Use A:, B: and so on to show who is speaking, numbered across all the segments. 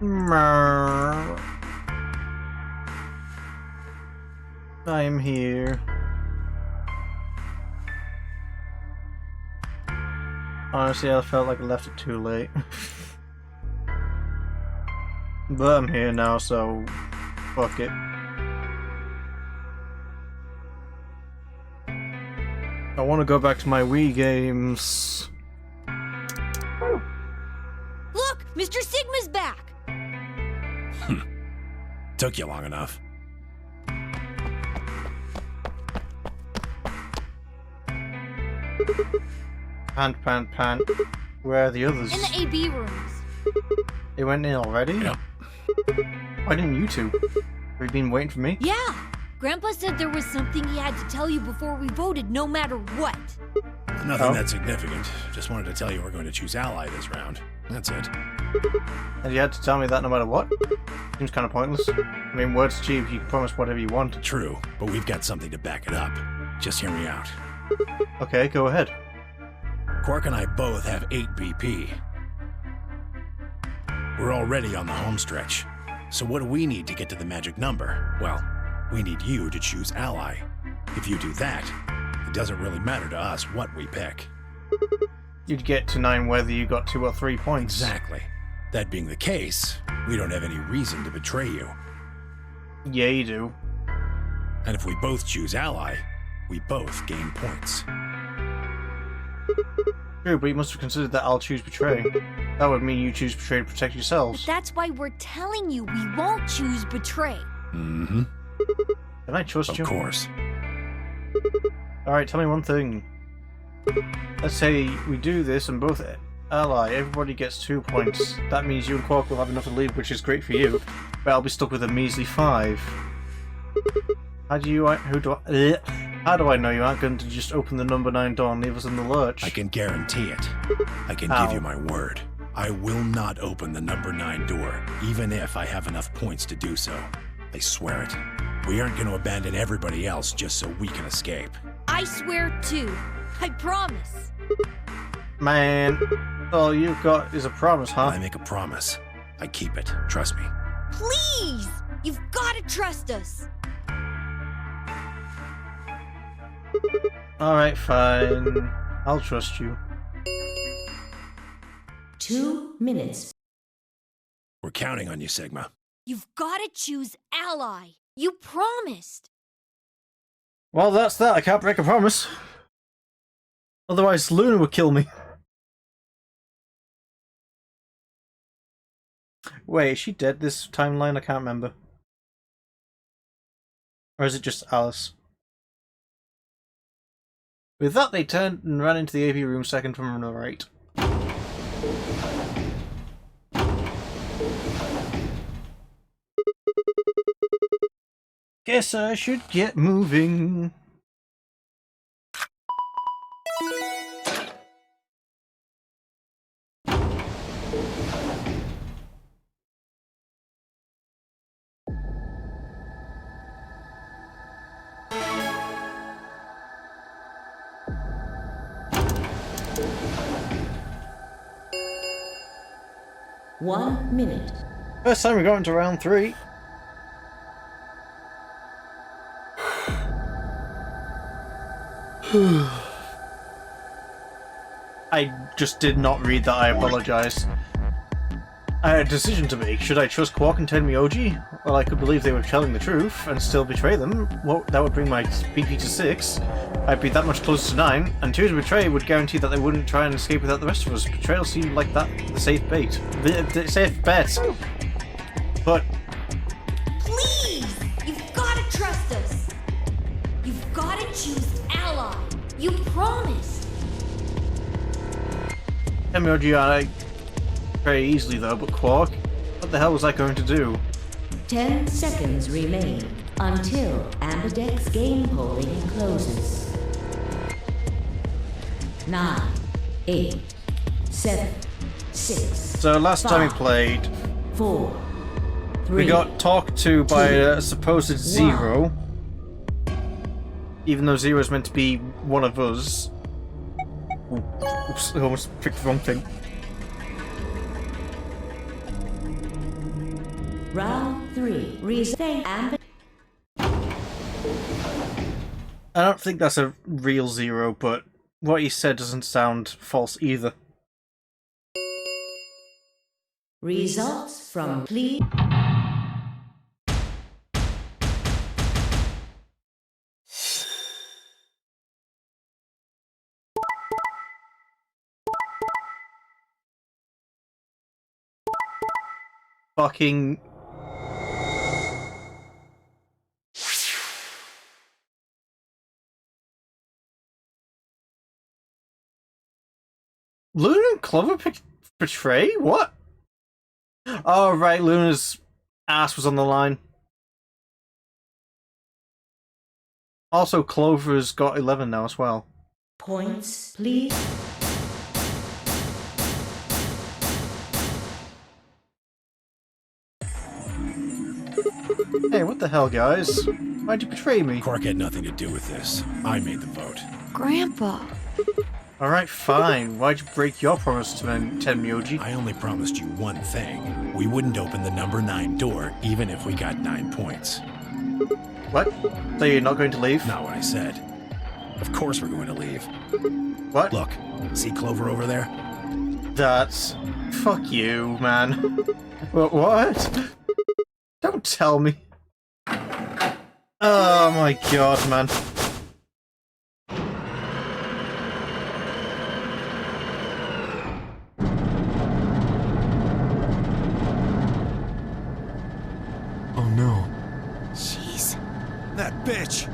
A: I am here. Honestly, I felt like I left it too late. But I'm here now, so fuck it. I want to go back to my Wii games.
B: Look! Mr. Sigma's back!
C: Took you long enough.
A: Pant. Where are the others?
B: In the AB rooms.
A: They went in already?
C: Yep.
A: Why didn't you two? Have you been waiting for me?
B: Yeah! Grandpa said there was something he had to tell you before we voted, no matter what.
C: Nothing that significant. Just wanted to tell you we're going to choose Ally this round. That's it.
A: And you had to tell me that no matter what? Seems kind of pointless. I mean, words cheap, you can promise whatever you want.
C: True, but we've got something to back it up. Just hear me out.
A: Okay, go ahead.
C: Quark and I both have 8 BP. We're already on the home stretch. So what do we need to get to the magic number? Well, we need you to choose Ally. If you do that, it doesn't really matter to us what we pick.
A: You'd get to 9 whether you got 2 or 3 points.
C: Exactly. That being the case, we don't have any reason to betray you.
A: Yeah, you do.
C: And if we both choose Ally, we both gain points.
A: True, but you must have considered that I'll choose Betray. That would mean you choose Betray to protect
B: But
A: yourselves.
B: that's why we're telling you we won't choose Betray.
C: Mm-hmm.
A: Can I trust
C: Of
A: you?
C: course.
A: Alright, tell me one thing. Let's say we do this and both Ally, everybody gets 2 points. That means you and Quark will have enough to lead, which is great for you. But I'll be stuck with a measly 5. How do I know you aren't going to just open the number 9 door and leave us in the lurch?
C: I can guarantee it. I can
A: Ow.
C: give you my word. I will not open the number 9 door, even if I have enough points to do so. I swear it. We aren't going to abandon everybody else just so we can escape.
B: I swear too. I promise.
A: Man, all you've got is a promise,
C: When I
A: huh?
C: make a promise, I keep it. Trust me.
B: Please! You've got to trust us.
A: Alright, fine. I'll trust you.
D: 2 minutes.
C: We're counting on you, Sigma.
B: You've got to choose Ally. You promised.
A: Well, that's that. I can't break a promise. Otherwise, Luna would kill me. Wait, is she dead this timeline? I can't remember. Or is it just Alice? With that, they turned and ran into the AV room second from the right. Guess I should get moving.
D: One minute.
A: First time we got into round 3. I just did not read that. I apologize. I had a decision to make. Should I trust Quark and Tenmyoji? Well, I could believe they were telling the truth and still betray them. Well, that would bring my BP to 6. I'd be that much closer to 9. And 2 to betray would guarantee that they wouldn't try and escape without the rest of us. Betrayal seemed like the safe bait. The safe bet. But
B: Please! You've got to trust us. You've got to choose Ally. You promised.
A: Tenmyoji I very easily though, but Quark? What the hell was I going to do?
D: 10 seconds remain until Ambidex game polling closes. 9, 8, 7, 6.
A: So last time we
D: 5,
A: played,
D: 4, 3.
A: we got talked to by a supposed Zero. Even though Zero is meant to be one of us. Oops, I almost picked the wrong thing.
D: Round 3. Amber.
A: I don't think that's a real 0, but what he said doesn't sound false either.
D: Results from please.
A: Fucking... Luna and Clover betray? What? Oh, right, Luna's ass was on the line. Also, Clover's got 11 now as well.
D: Points, please.
A: Hey, what the hell, guys? Why'd you betray me?
C: Quark had nothing to do with this. I made the vote.
B: Grandpa.
A: Alright, fine. Why'd you break your promise to Tenmyoji?
C: I only promised you one thing. We wouldn't open the number 9 door, even if we got 9 points.
A: What? So you're not going to leave?
C: Not what I said. Of course we're going to leave.
A: What?
C: Look, see Clover over there?
A: That's... Fuck you, man. What? Don't tell me. Oh my god, man.
E: Oh no.
B: Jeez.
C: That bitch!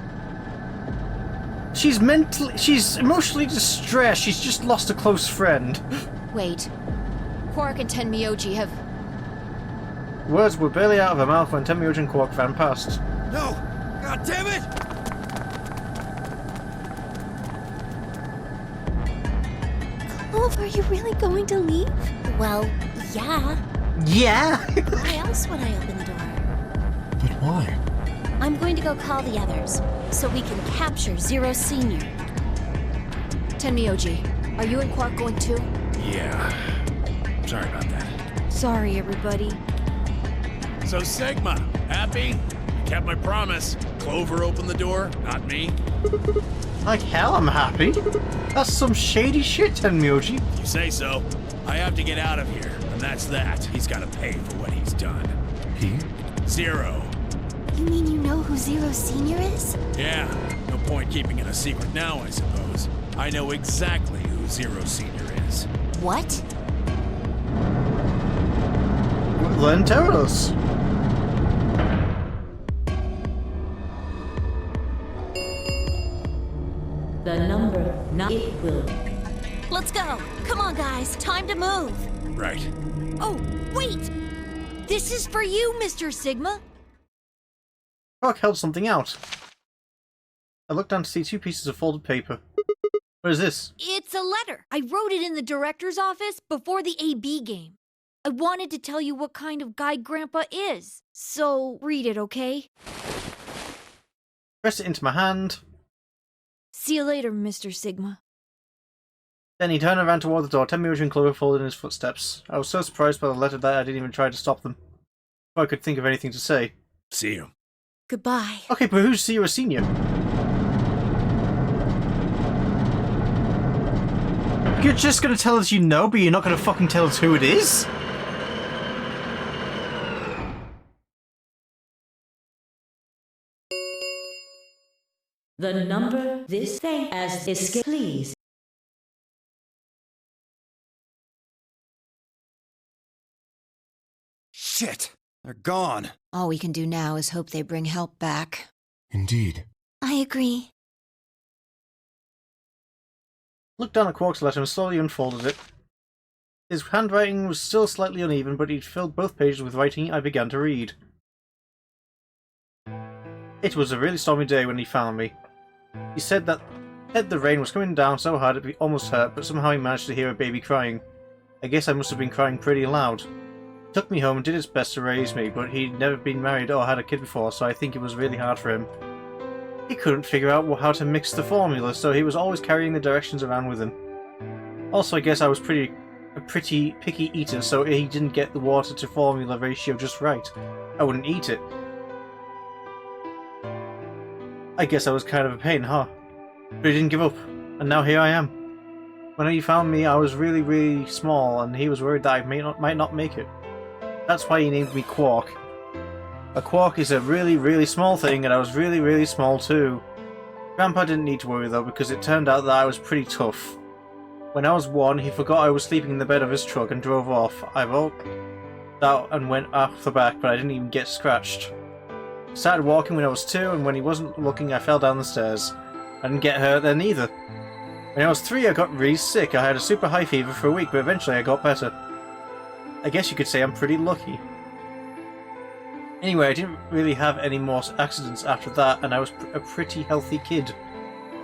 A: She's emotionally distressed. She's just lost a close friend.
B: Wait. Quark and Tenmyoji have...
A: Words were barely out of her mouth when Tenmyoji and Quark ran past.
C: No! God damn it!
B: Clover, are you really going to leave? Well, yeah.
A: Yeah?
B: Why else would I open the door?
E: But why?
B: I'm going to go call the others, so we can capture Zero Senior. Tenmyoji, are you and Quark going too?
C: Yeah. Sorry about that.
B: Sorry, everybody.
C: So Sigma, happy? I kept my promise. Clover opened the door, not me.
A: Like hell, I'm happy. That's some shady shit, Tenmyoji.
C: If you say so. I have to get out of here, and that's that. He's got to pay for what he's done.
E: He?
C: Zero.
B: You mean you know who Zero Senior is?
C: Yeah, no point keeping it a secret now, I suppose. I know exactly who Zero Senior is.
B: What?
A: Then tell us.
D: The number 9. It will.
B: Let's go! Come on, guys, time to move!
C: Right.
B: Oh, wait! This is for you, Mr. Sigma!
A: Quark held something out. I looked down to see 2 pieces of folded paper. What is this?
B: It's a letter. I wrote it in the director's office before the AB game. I wanted to tell you what kind of guy Grandpa is. So, read it, okay?
A: Pressed it into my hand.
B: See you later, Mr. Sigma.
A: Then he turned around toward the door. Tenmyoji and Clover followed in his footsteps. I was so surprised by the letter that I didn't even try to stop them. Before I could think of anything to say.
C: See you.
B: Goodbye.
A: Okay, but who's Zero Senior? You're just gonna tell us you know, but you're not gonna fucking tell us who it is?
D: The number this thing as escape, please.
F: Shit! They're gone.
B: All we can do now is hope they bring help back.
E: Indeed.
B: I agree.
A: Looked down at Quark's letter and slowly unfolded it. His handwriting was still slightly uneven, but he'd filled both pages with writing I began to read. It was a really stormy day when he found me. He said the rain was coming down so hard it almost hurt, but somehow he managed to hear a baby crying. I guess I must have been crying pretty loud. He took me home and did his best to raise me, but he'd never been married or had a kid before, so I think it was really hard for him. He couldn't figure out how to mix the formula, so he was always carrying the directions around with him. Also, I guess I was pretty a pretty picky eater, so he didn't get the water to formula ratio just right. I wouldn't eat it. I guess I was kind of a pain, huh? But he didn't give up, and now here I am. When he found me, I was really, really small, and he was worried that I might not make it. That's why he named me Quark. A quark is a really, really small thing, and I was really, really small too. Grandpa didn't need to worry though, because it turned out that I was pretty tough. When I was 1, he forgot I was sleeping in the bed of his truck and drove off. I walked out and went off the back, but I didn't even get scratched. I started walking when I was 2, and when he wasn't looking, I fell down the stairs. I didn't get hurt then either. When I was 3, I got really sick. I had a super high fever for a week, but eventually I got better. I guess you could say I'm pretty lucky. Anyway, I didn't really have any more accidents after that, and I was a pretty healthy kid.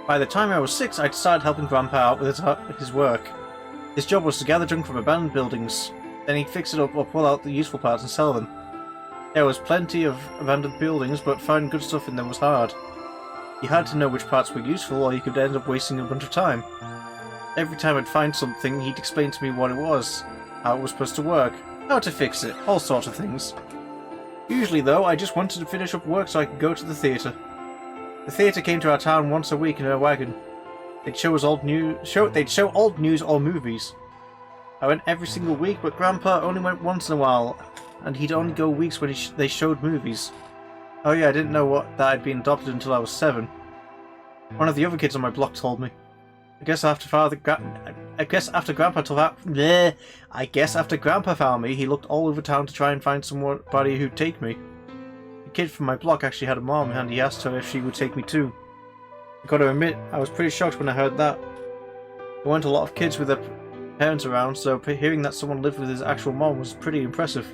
A: By the time I was 6, I'd started helping Grandpa out with his work. His job was to gather junk from abandoned buildings, then he'd fix it up or pull out the useful parts and sell them. There was plenty of abandoned buildings, but finding good stuff in them was hard. You had to know which parts were useful, or you could end up wasting a bunch of time. Every time I'd find something, he'd explain to me what it was, how it was supposed to work, how to fix it, all sorts of things. Usually, though, I just wanted to finish up work so I could go to the theatre. The theatre came to our town once a week in a wagon. They'd show old news or movies. I went every single week, but Grandpa only went once in a while, and he'd only go weeks when they showed movies. Oh yeah, I didn't know that I'd been adopted until I was 7. One of the other kids on my block told me. I guess after Grandpa found me, he looked all over town to try and find somebody who'd take me. The kid from my block actually had a mom, and he asked her if she would take me too. I gotta admit, I was pretty shocked when I heard that. There weren't a lot of kids with their parents around, so hearing that someone lived with his actual mom was pretty impressive.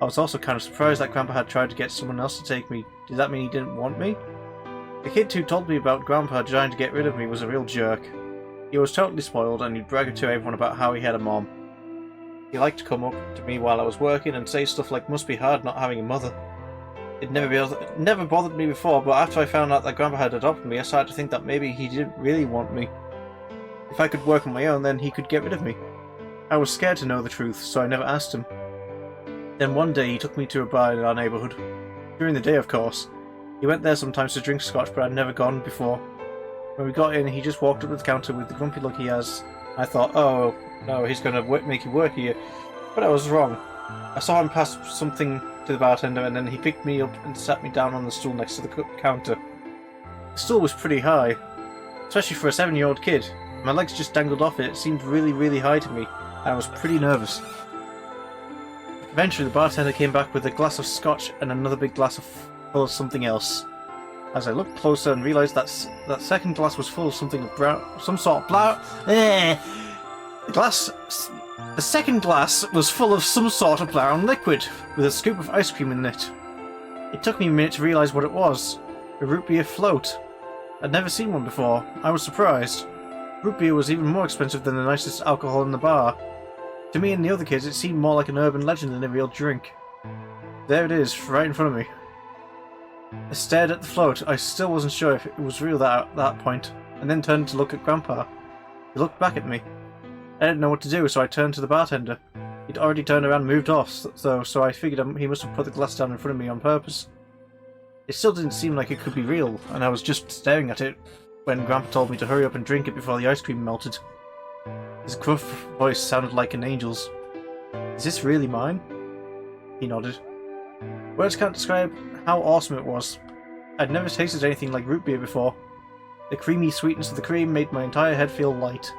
A: I was also kind of surprised that Grandpa had tried to get someone else to take me. Did that mean he didn't want me? The kid who told me about Grandpa trying to get rid of me was a real jerk. He was totally spoiled, and he'd brag to everyone about how he had a mom. He liked to come up to me while I was working and say stuff like, "Must be hard not having a mother." It never bothered me before, but after I found out that Grandpa had adopted me, I started to think that maybe he didn't really want me. If I could work on my own, then he could get rid of me. I was scared to know the truth, so I never asked him. Then one day he took me to a bar in our neighbourhood. During the day, of course. He went there sometimes to drink scotch, but I'd never gone before. When we got in, he just walked up to the counter with the grumpy look he has. I thought, oh no, he's going to make you work here. But I was wrong. I saw him pass something to the bartender, and then he picked me up and sat me down on the stool next to the counter. The stool was pretty high, especially for a 7-year-old kid. My legs just dangled off it. It seemed really, really high to me, and I was pretty nervous. Eventually, the bartender came back with a glass of scotch and another big glass full of something else. As I looked closer and realised that second glass was full of something brown, some sort of brown. The second glass was full of some sort of brown liquid with a scoop of ice cream in it. It took me a minute to realise what it was. A root beer float. I'd never seen one before. I was surprised. Root beer was even more expensive than the nicest alcohol in the bar. To me and the other kids, it seemed more like an urban legend than a real drink. There it is, right in front of me. I stared at the float. I still wasn't sure if it was real at that point, and then turned to look at Grandpa. He looked back at me. I didn't know what to do, so I turned to the bartender. He'd already turned around and moved off, so I figured he must have put the glass down in front of me on purpose. It still didn't seem like it could be real, and I was just staring at it when Grandpa told me to hurry up and drink it before the ice cream melted. His gruff voice sounded like an angel's. "Is this really mine?" He nodded. Words can't describe how awesome it was. I'd never tasted anything like root beer before. The creamy sweetness of the cream made my entire head feel light.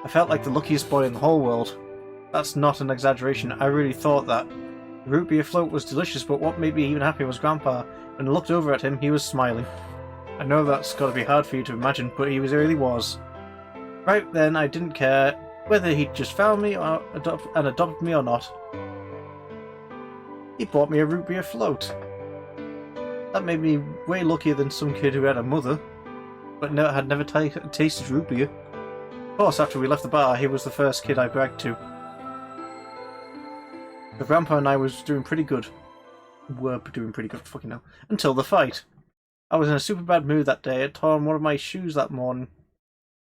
A: I felt like the luckiest boy in the whole world. That's not an exaggeration, I really thought that. The root beer float was delicious, but what made me even happier was Grandpa. When I looked over at him, he was smiling. I know that's gotta be hard for you to imagine, but he really was. Right then, I didn't care whether he'd just found me or adopted me or not. He bought me a root beer float. That made me way luckier than some kid who had a mother, but had never tasted root beer. Of course, after we left the bar, he was the first kid I bragged to. The Grandpa and I were doing pretty good, fucking hell, until the fight. I was in a super bad mood that day. I'd torn one of my shoes that morning.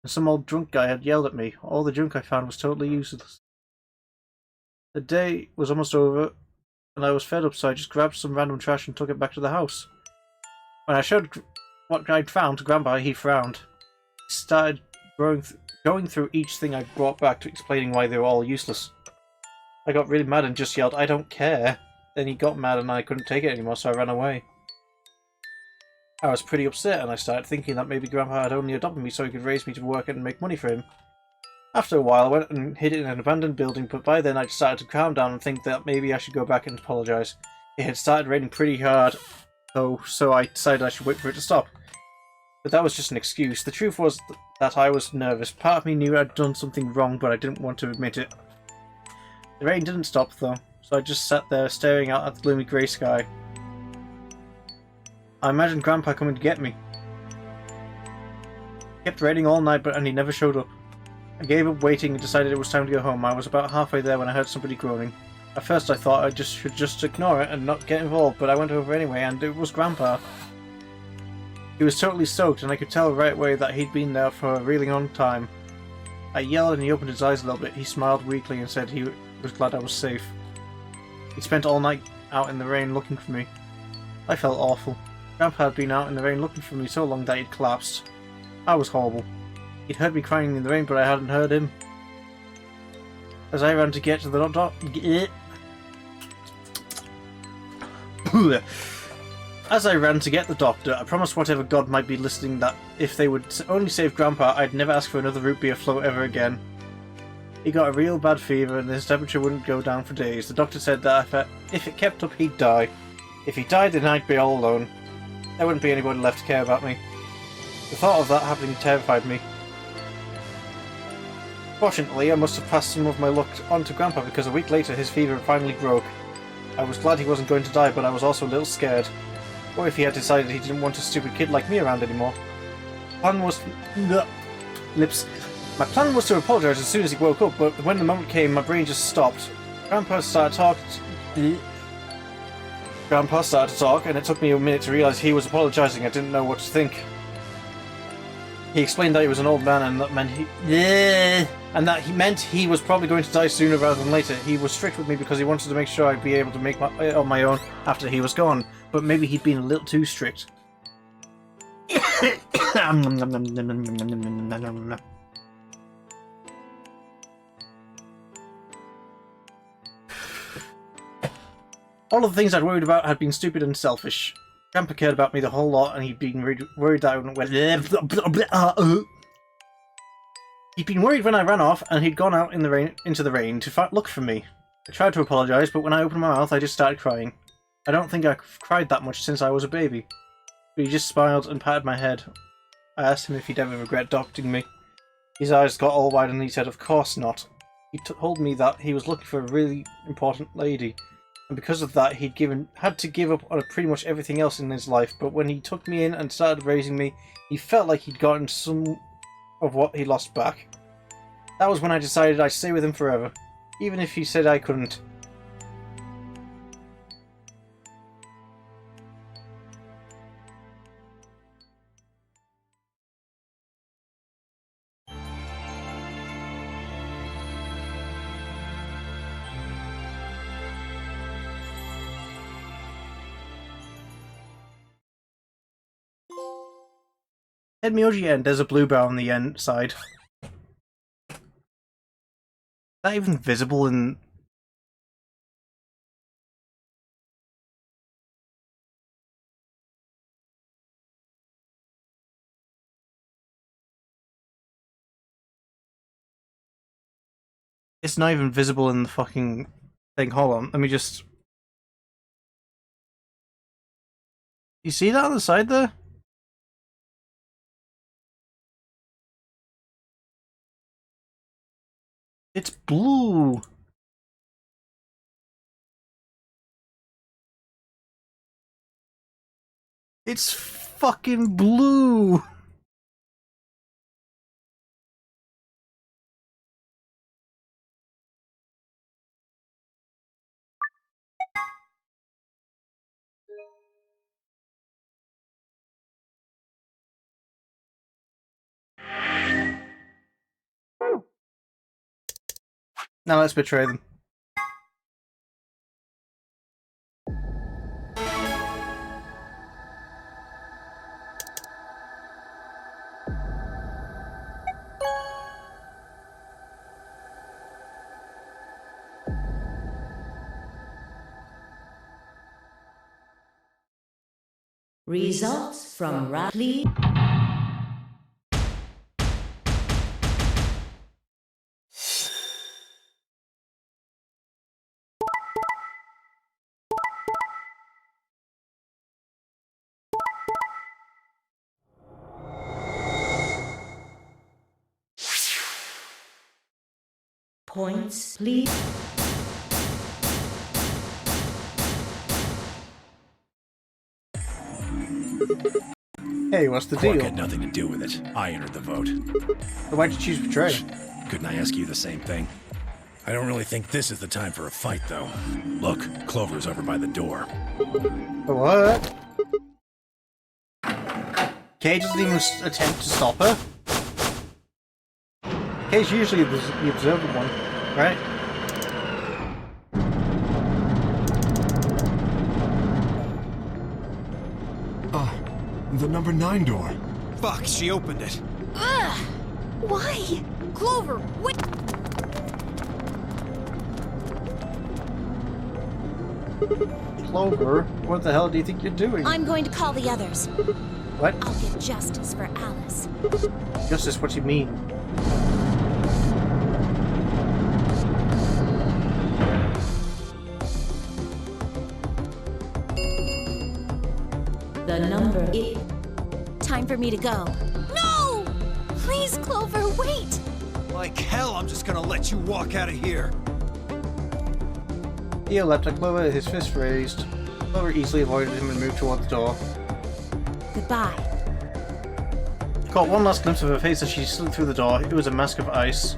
A: and some old drunk guy had yelled at me. All the junk I found was totally useless. The day was almost over, and I was fed up, so I just grabbed some random trash and took it back to the house. When I showed what I'd found to Grandpa, he frowned. He started going through each thing I brought back to explaining why they were all useless. I got really mad and just yelled, "I don't care." Then he got mad and I couldn't take it anymore, so I ran away. I was pretty upset, and I started thinking that maybe Grandpa had only adopted me so he could raise me to work and make money for him. After a while, I went and hid in an abandoned building, but by then I started to calm down and think that maybe I should go back and apologise. It had started raining pretty hard, though, so I decided I should wait for it to stop. But that was just an excuse. The truth was that I was nervous. Part of me knew I'd done something wrong, but I didn't want to admit it. The rain didn't stop, though, so I just sat there staring out at the gloomy grey sky. I imagined Grandpa coming to get me. It kept raining all night, and he never showed up. I gave up waiting and decided it was time to go home. I was about halfway there when I heard somebody groaning. At first I thought I should just ignore it and not get involved, but I went over anyway, and it was Grandpa. He was totally soaked, and I could tell right away that he'd been there for a really long time. I yelled and he opened his eyes a little bit. He smiled weakly and said he was glad I was safe. He spent all night out in the rain looking for me. I felt awful. Grandpa had been out in the rain looking for me so long that he'd collapsed. I was horrible. He'd heard me crying in the rain, but I hadn't heard him. As I ran to get to the doctor, I promised whatever god might be listening that if they would only save Grandpa, I'd never ask for another root beer float ever again. He got a real bad fever and his temperature wouldn't go down for days. The doctor said that if it kept up, he'd die. If he died, then I'd be all alone. There wouldn't be anybody left to care about me. The thought of that happening terrified me. Fortunately, I must have passed some of my luck on to Grandpa because a week later his fever finally broke. I was glad he wasn't going to die, but I was also a little scared. Or if he had decided he didn't want a stupid kid like me around anymore. My plan was to apologise as soon as he woke up, but when the moment came, my brain just stopped. Grandpa started to talk, and it took me a minute to realise he was apologising. I didn't know what to think. He explained that he was an old man, and that meant he was probably going to die sooner rather than later. He was strict with me because he wanted to make sure I'd be able to make it on my own after he was gone, but maybe he'd been a little too strict. All of the things I'd worried about had been stupid and selfish. Grandpa cared about me the whole lot, and he'd been worried that I wouldn't. He'd been worried when I ran off, and he'd gone out into the rain to look for me. I tried to apologise, but when I opened my mouth, I just started crying. I don't think I've cried that much since I was a baby. But he just smiled and patted my head. I asked him if he'd ever regret adopting me. His eyes got all wide, and he said, "Of course not." He told me that he was looking for a really important lady. And because of that, he'd had to give up on pretty much everything else in his life, but when he took me in and started raising me, he felt like he'd gotten some of what he lost back. That was when I decided I'd stay with him forever, even if he said I couldn't. Head Miyoji end, there's a blue bar on the end side. Is that even visible in... It's not even visible in the fucking thing. Hold on, let me just... You see that on the side there? It's blue! It's fucking blue! Now let's betray them.
D: Results from Rally. Points, please.
A: Hey, what's the
C: Quark
A: deal?
C: had nothing to do with it. I entered the vote.
A: So why'd you choose betray?
C: Couldn't I ask you the same thing? I don't really think this is the time for a fight, though. Look, Clover's over by the door.
A: What? Kay doesn't even attempt to stop her? Kay's usually the observant one, right?
E: The number 9 door.
F: Fuck, she opened it.
B: Ugh! Why? Clover, wait!
A: Clover, what the hell do you think you're doing?
G: I'm going to call the others.
A: What?
G: I'll get justice for Alice.
A: Justice, what do you mean?
D: The number is...
G: Time for me to go. No! Please, Clover, wait!
F: Like hell, I'm just gonna let you walk out of here.
A: Theo leapt at Clover, his fist raised. Clover easily avoided him and moved toward the door.
G: Goodbye.
A: Caught one last glimpse of her face as she slid through the door. It was a mask of ice.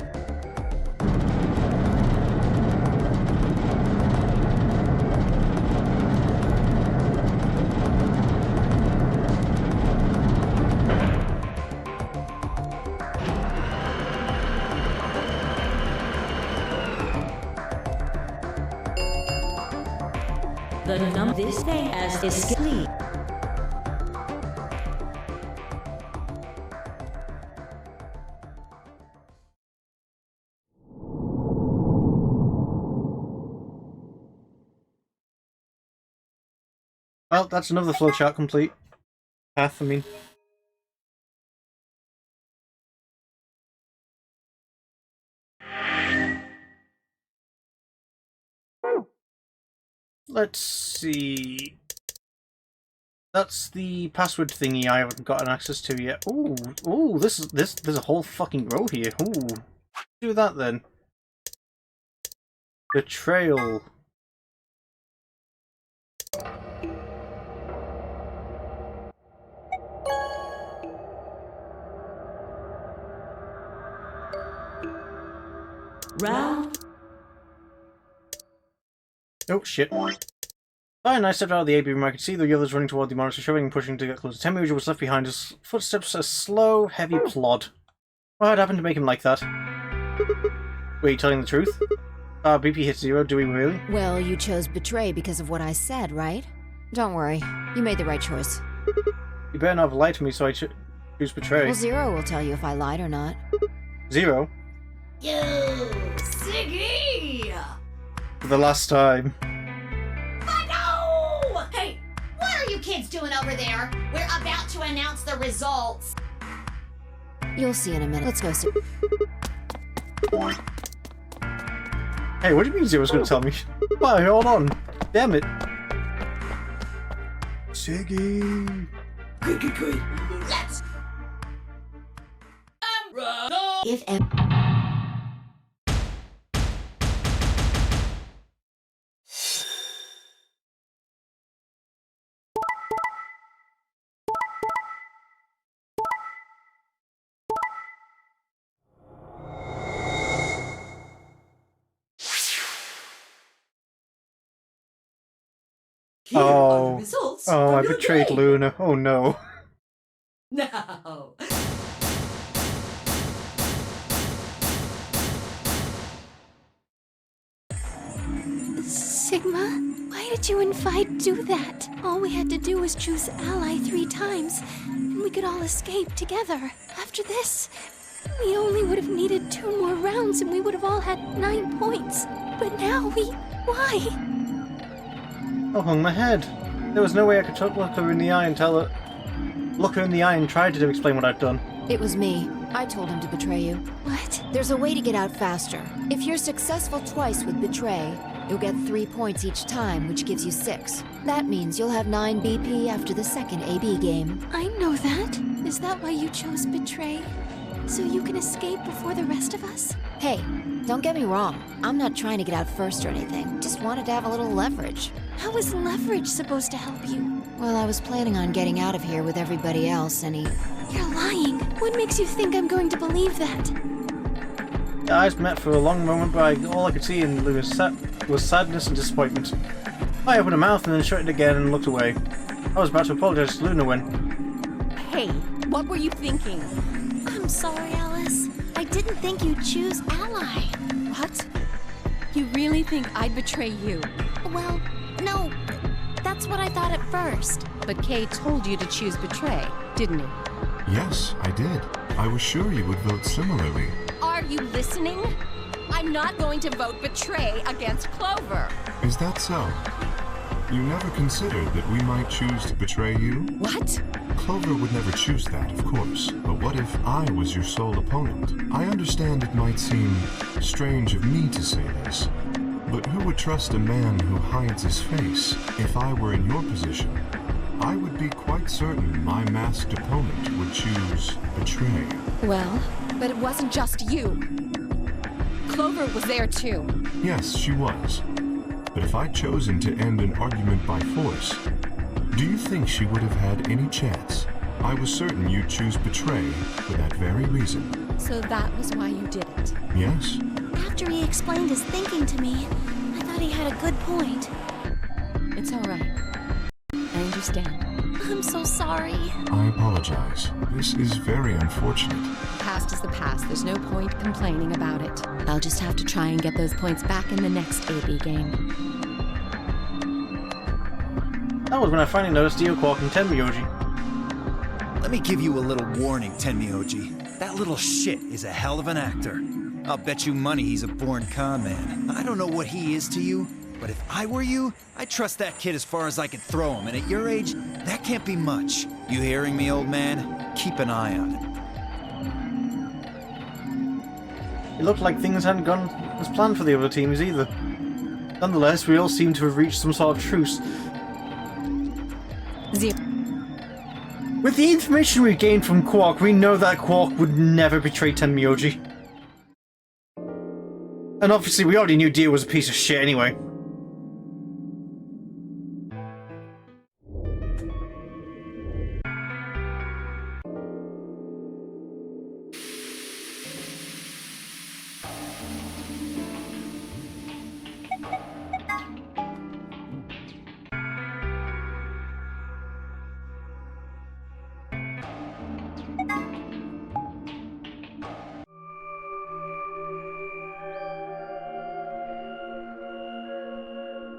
D: The number this thing as escape.
A: Well, that's another flowchart complete. Path, I mean. Let's see. That's the password thingy I haven't gotten access to yet. Ooh, ooh, there's a whole fucking row here. Ooh. Do that then. Betrayal.
D: Round.
A: Oh shit. Fine, I stepped out of the AB room. I could see the others running toward the monitor, shoving and pushing to get closer. Temuja was left behind, his footsteps a slow, heavy plod. What had happened to make him like that? Were you telling the truth? BP hit 0, do we really?
G: Well, you chose betray because of what I said, right? Don't worry. You made the right choice.
A: You better not have lied to me, so I choose betray.
G: Well, Zero will tell you if I lied or not.
A: 0?
H: Yo, Siggy!
A: For the last time.
H: No! Hey, what are you kids doing over there? We're about to announce the results.
G: You'll see in a minute. Let's go see.
A: Hey, what do you mean 0's gonna tell me? Why, hold on. Damn it. Siggy.
H: Good. Let's...
G: If
H: Here are
A: Oh.
H: the results
A: Oh,
H: from
A: I
H: your
A: betrayed
H: game.
A: Luna. Oh no.
H: Now,
I: Sigma, why did you and Phi do that? All we had to do was choose Ally 3 times, and we could all escape together. After this, we only would have needed 2 more rounds and we would have all had 9 points. But now why?
A: I hung my head. There was no way I could look her in the eye and tell her... Look her in the eye and try to explain what I'd done.
G: It was me. I told him to betray you.
I: What?
G: There's a way to get out faster. If you're successful twice with Betray, you'll get 3 points each time, which gives you 6. That means you'll have 9 BP after the second AB game.
I: I know that. Is that why you chose Betray? So you can escape before the rest of us?
G: Hey, don't get me wrong. I'm not trying to get out first or anything. Just wanted to have a little leverage.
I: How is leverage supposed to help you?
G: Well, I was planning on getting out of here with everybody else, and he...
I: You're lying. What makes you think I'm going to believe that?
A: Our eyes met for a long moment, but all I could see in was sadness and disappointment. I opened my mouth and then shut it again and looked away. I was about to apologize to Luna when...
J: Hey, what were you thinking?
I: I'm sorry, Alice. I didn't think you'd choose Ally.
J: What? You really think I'd betray you?
I: Well, no. That's what I thought at first.
J: But Kay told you to choose Betray, didn't he?
E: Yes, I did. I was sure you would vote similarly.
J: Are you listening? I'm not going to vote Betray against Clover.
E: Is that so? You never considered that we might choose to betray you?
J: What?
E: Clover would never choose that, of course. But what if I was your sole opponent? I understand it might seem strange of me to say this, but who would trust a man who hides his face? If I were in your position, I would be quite certain my masked opponent would choose Betray.
J: Well, but it wasn't just you. Clover was there too.
E: Yes, she was. But if I'd chosen to end an argument by force, do you think she would have had any chance? I was certain you'd choose Betray for that very reason.
J: So that was why you did it?
E: Yes.
I: After he explained his thinking to me, I thought he had a good point.
J: It's all right. I understand.
I: I'm so sorry.
E: I apologize. This is very unfortunate.
J: The past is the past. There's no point complaining about it. I'll just have to try and get those points back in the next AB game.
A: That was when I finally noticed Dio Quark and Tenmyoji.
F: Let me give you a little warning, Tenmyoji. That little shit is a hell of an actor. I'll bet you money he's a born con man. I don't know what he is to you, but if I were you, I'd trust that kid as far as I could throw him, and at your age, that can't be much. You hearing me, old man? Keep an eye on him.
A: It looked like things hadn't gone as planned for the other teams either. Nonetheless, we all seem to have reached some sort of truce. With the information we gained from Quark, we know that Quark would never betray Tenmyoji. And obviously we already knew Dio was a piece of shit anyway.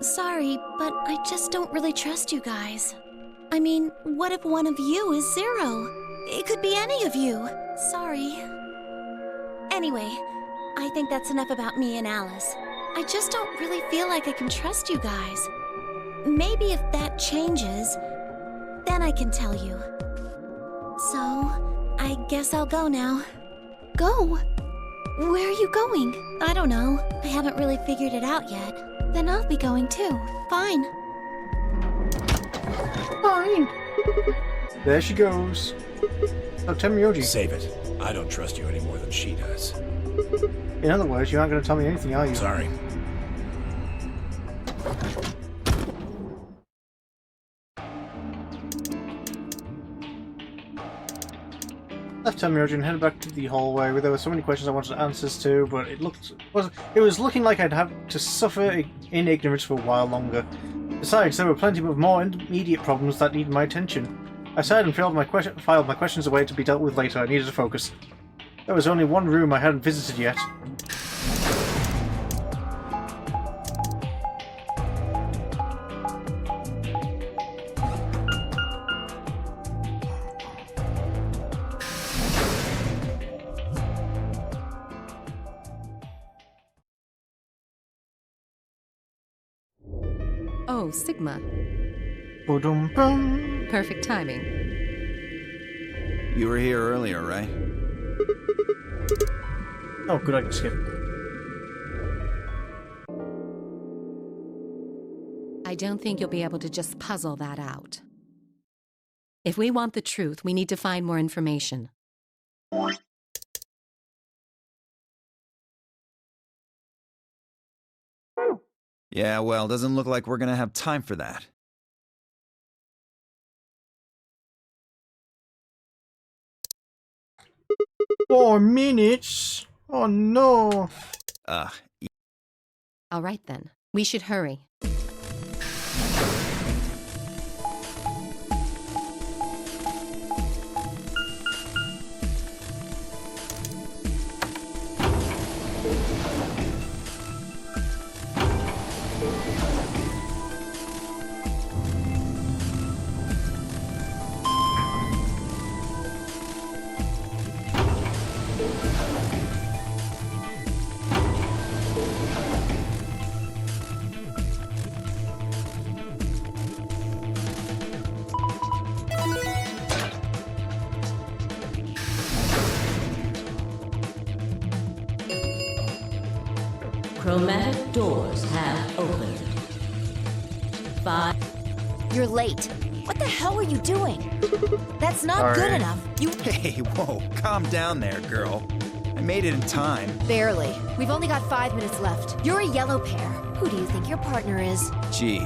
I: Sorry, but I just don't really trust you guys. I mean, what if one of you is Zero? It could be any of you. Sorry. Anyway, I think that's enough about me and Alice. I just don't really feel like I can trust you guys. Maybe if that changes, then I can tell you. So, I guess I'll go now. Go? Where are you going? I don't know. I haven't really figured it out yet. Then I'll be going too. Fine.
A: Fine. There she goes. Oh, Tenmyoji.
C: Save it. I don't trust you any more than she does.
A: In other words, you aren't going to tell me anything, are you?
C: Sorry.
A: Left Tenmyoji and headed back to the hallway where there were so many questions I wanted answers to, but it was looking like I'd have to suffer in ignorance for a while longer. Besides, there were plenty of more immediate problems that needed my attention. I sighed and filed my questions away to be dealt with later. I needed to focus. There was only one room I hadn't visited yet.
J: Oh, Sigma.
A: Ba-dum-bum.
J: Perfect timing.
F: You were here earlier, right?
A: Oh, good, I can skip.
J: I don't think you'll be able to just puzzle that out. If we want the truth, we need to find more information.
F: Yeah, well, doesn't look like we're gonna have time for that.
A: Four minutes? Oh no!
F: Ugh.
J: All right then, we should hurry.
D: Chromatic doors have opened. 5.
G: You're late. What the hell are you doing? That's not
A: Sorry.
G: good enough. You
F: Hey, whoa, calm down there, girl. I made it in time.
G: barely. We've only got 5 minutes left. You're a yellow pair. Who do you think your partner is?
F: Gee,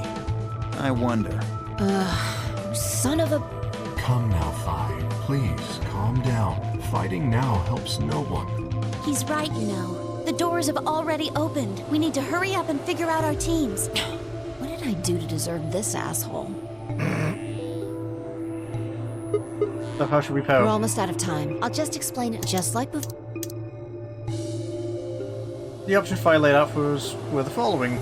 F: I wonder.
G: Son of a...
E: Come now, Phi. Please, calm down. Fighting now helps no one.
I: He's right, you know. The doors have already opened. We need to hurry up and figure out our teams.
G: What did I do to deserve this asshole?
A: So how should we
G: We're
A: power?
G: almost out of time. I'll just explain it just like before.
A: The options file laid out for us were the following.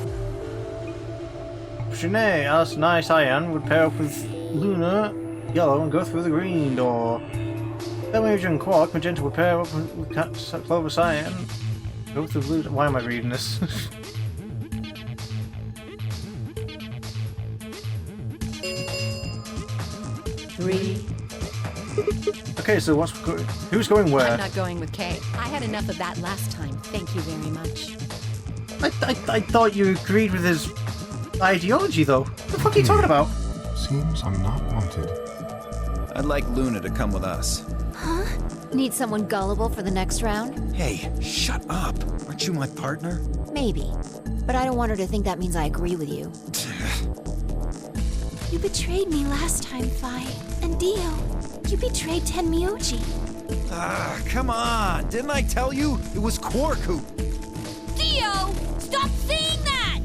A: Option A, Alice and I, Cyan, would pair up with Luna, Yellow, and go through the green door. Then Major and Quark, Magenta, would pair up with Clover, Cyan, go through blue. Why am I reading this?
D: Three.
A: Okay, so who's going where?
J: I'm not going with Kay. I had enough of that last time. Thank you very much.
A: I thought you agreed with his ideology, though. What the fuck are you talking about?
E: Seems I'm not wanted.
F: I'd like Luna to come with us.
G: Need someone gullible for the next round?
F: Hey, shut up. Aren't you my partner?
G: Maybe. But I don't want her to think that means I agree with you.
I: You betrayed me last time, Phi. And Dio, you betrayed Tenmyoji.
F: Ah, come on. Didn't I tell you? It was Quark who...
B: Theo! Stop saying that!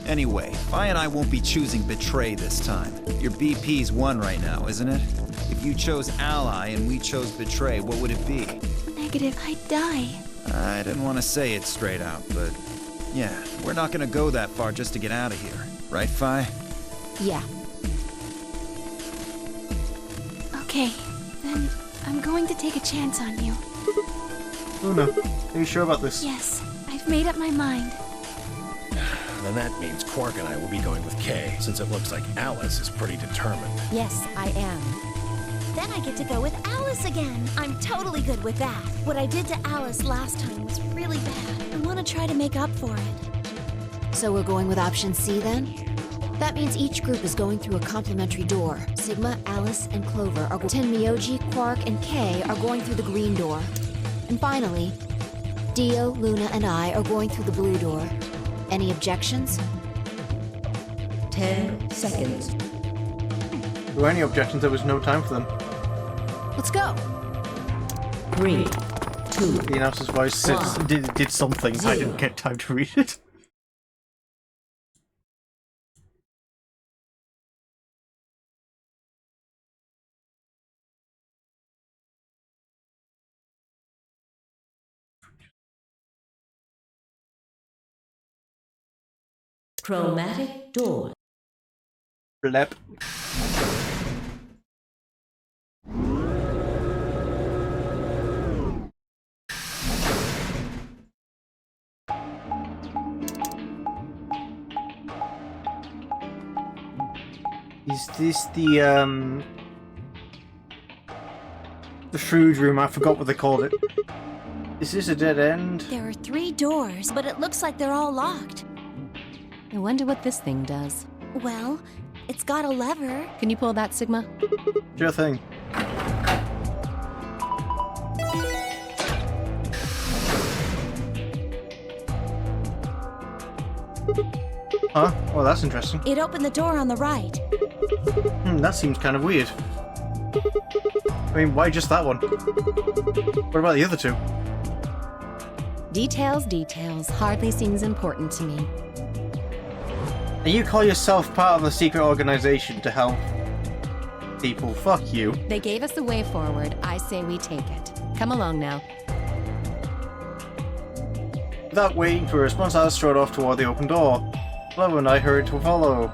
F: Anyway, Phi and I won't be choosing Betray this time. Your BP's one right now, isn't it? If you chose Ally and we chose Betray, what would it be?
I: Negative, I'd die.
F: I didn't want to say it straight out, but... yeah, we're not gonna go that far just to get out of here. Right, Phi?
G: Yeah.
I: Okay, then I'm going to take a chance on you.
A: Luna, are you sure about this?
I: Yes, I've made up my mind.
C: Then that means Quark and I will be going with Kay, since it looks like Alice is pretty determined.
J: Yes, I am.
I: Then I get to go with Alice again. I'm totally good with that. What I did to Alice last time was really bad. I want to try to make up for it.
G: So we're going with option C then? That means each group is going through a complementary door. Sigma, Alice, and Clover are Tenmyoji, Quark, and Kay are going through the green door. And finally, Dio, Luna, and I are going through the blue door. Any objections?
D: 10 seconds.
A: Were there any objections? There was no time for them.
G: Let's go!
D: 3, 2.
A: The announcer's voice said, did something. I didn't get time to read it.
D: Chromatic door.
A: Blep. Is this the food room? I forgot what they called it. Is this a dead end?
I: There are 3 doors, but it looks like they're all locked.
J: I wonder what this thing does.
I: Well, it's got a lever.
J: Can you pull that, Sigma?
A: Sure thing. Huh? Well, that's interesting.
I: It opened the door on the right.
A: That seems kind of weird. I mean, why just that one? What about the other 2?
J: Details hardly seems important to me.
A: And you call yourself part of a secret organization to help people? Fuck you.
J: They gave us the way forward. I say we take it. Come along now.
A: Without waiting for a response, I strode off toward the open door. Clover and I hurried to follow.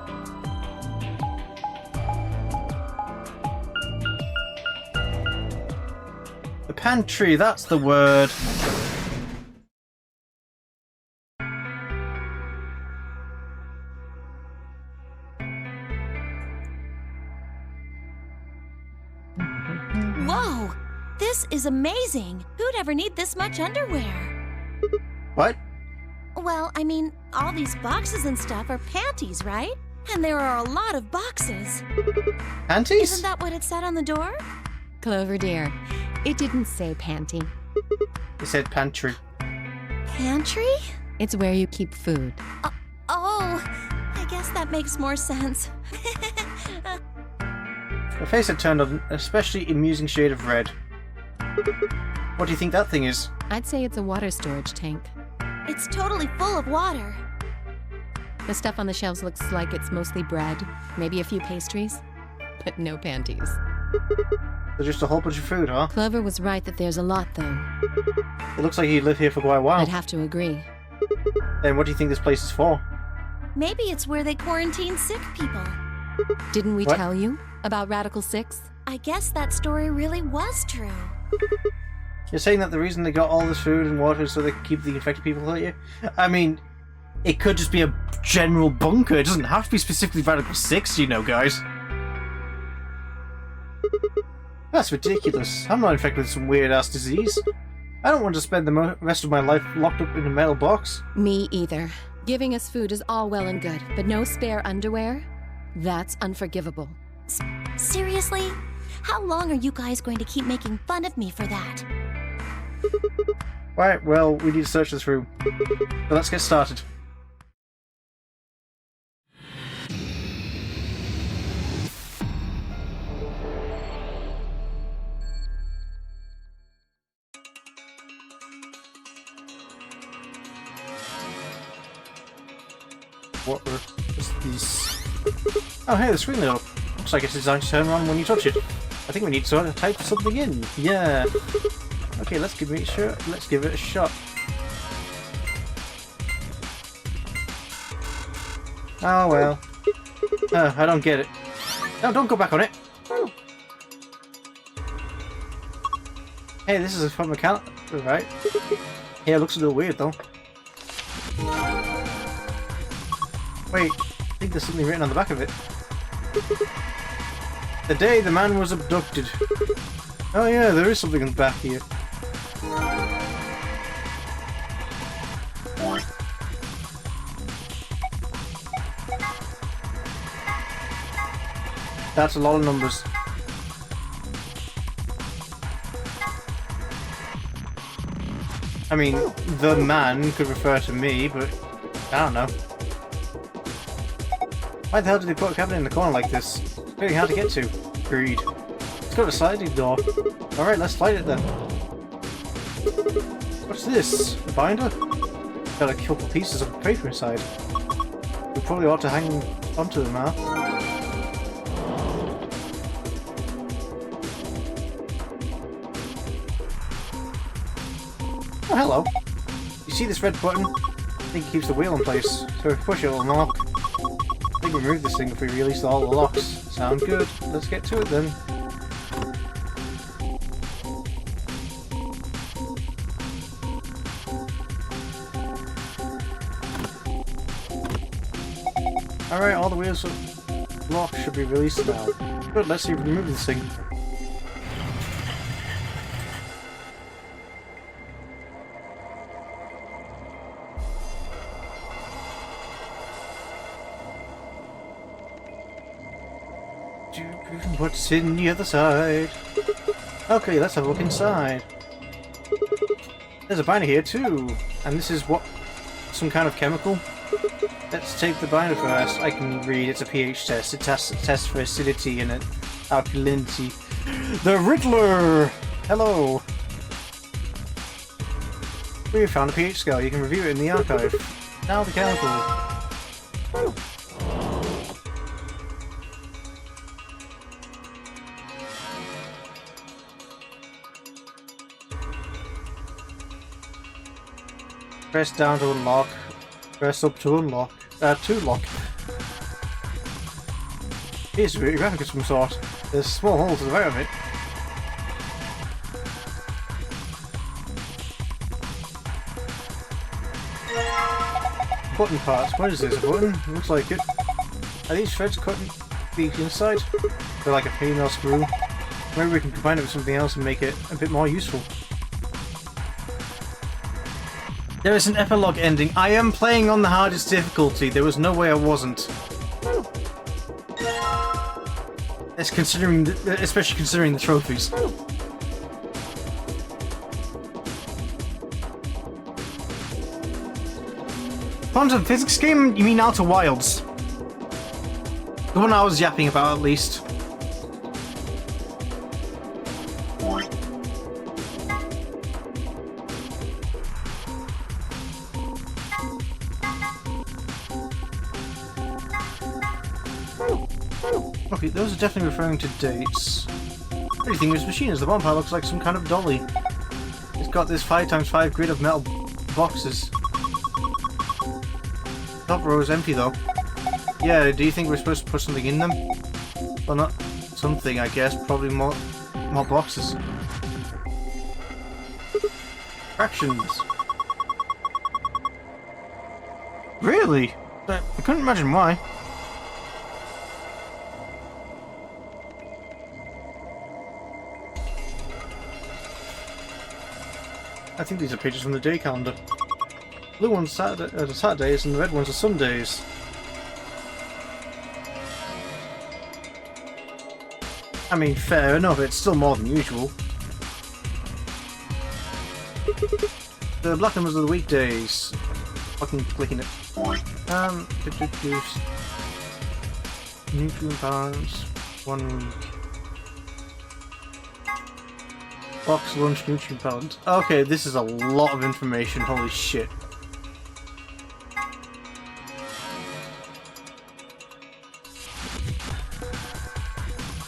A: The pantry, that's the word.
I: Whoa! This is amazing! Who'd ever need this much underwear?
A: What?
I: Well, I mean, all these boxes and stuff are panties, right? And there are a lot of boxes.
A: Panties?
I: Isn't that what it said on the door?
J: Clover dear, it didn't say panty.
A: It said pantry.
I: Pantry?
J: It's where you keep food.
I: Oh, I guess that makes more sense.
A: Her face had turned an especially amusing shade of red. What do you think that thing is?
J: I'd say it's a water storage tank.
I: It's totally full of water.
J: The stuff on the shelves looks like it's mostly bread, maybe a few pastries, but no panties.
A: So just a whole bunch of food, huh?
J: Clover was right that there's a lot, though.
A: It looks like he'd lived here for quite a while.
J: I'd have to agree.
A: Then what do you think this place is for?
I: Maybe it's where they quarantine sick people.
J: Didn't we
A: What?
J: tell you about Radical 6?
I: I guess that story really was true.
A: You're saying that the reason they got all this food and water is so they can keep the infected people out here? I mean, it could just be a general bunker. It doesn't have to be specifically Radical 6, you know, guys. That's ridiculous. I'm not infected with some weird-ass disease. I don't want to spend the rest of my life locked up in a metal box.
J: Me either. Giving us food is all well and good, but no spare underwear? That's unforgivable.
I: Seriously? How long are you guys going to keep making fun of me for that?
A: Right, well, we need to search this room. So let's get started. What is these? Oh, hey, the screen lit up. Looks like it's designed to turn on when you touch it. I think we need to type something in. Yeah. Okay, let's give it a shot. Oh well. I don't get it. No, don't go back on it. Hey, this is from a calendar, right? Yeah, it looks a little weird though. Wait, I think there's something written on the back of it. The day the man was abducted. Oh yeah, there is something in the back here. That's a lot of numbers. I mean, the man could refer to me, but I don't know. Why the hell did they put a cabinet in the corner like this? It's very hard to get to. Agreed. It's got a sliding door. Alright, let's slide it then. What's this? A binder? Got a couple pieces of paper inside. We probably ought to hang onto them now. Oh, hello. You see this red button? I think it keeps the wheel in place. So if we push it, it'll unlock. I think we remove this thing if we release all the locks. Sound good. Let's get to it then. Alright, all the wheels are... Lock should be released now. Good, let's see if we can move this thing. What's in the other side? Okay, let's have a look inside. There's a binder here too, and this is what? Some kind of chemical? Let's take the binder first. I can read, it's a pH test. It tests for acidity and alkalinity. The Riddler! Hello! We have found a pH scale. You can review it in the archive. Now the chemical. Press down to unlock. Press up to unlock. To lock. Here's a graphic of some sort. There's a small hole to the right of it. Button parts. What is this? A button? Looks like it. Are these threads cut the inside? They're like a female screw. Maybe we can combine it with something else and make it a bit more useful. There is an epilogue ending. I am playing on the hardest difficulty. There was no way I wasn't. Especially considering the trophies. Quantum physics game? You mean Outer Wilds? The one I was yapping about, at least. Okay, those are definitely referring to dates. What do you think of this machine? The vampire looks like some kind of dolly. It's got this 5x5 grid of metal boxes. Top row is empty though. Yeah, do you think we're supposed to put something in them? Well, not something, I guess. Probably more boxes. Fractions. Really? I couldn't imagine why. I think these are pages from the day calendar. Blue one's Saturdays and the red ones are Sundays. I mean, fair enough, it's still more than usual. The black numbers are the weekdays. Fucking clicking it. Nutrient balance, 1 week. Box lunch nutrient balance. Okay, this is a lot of information, holy shit.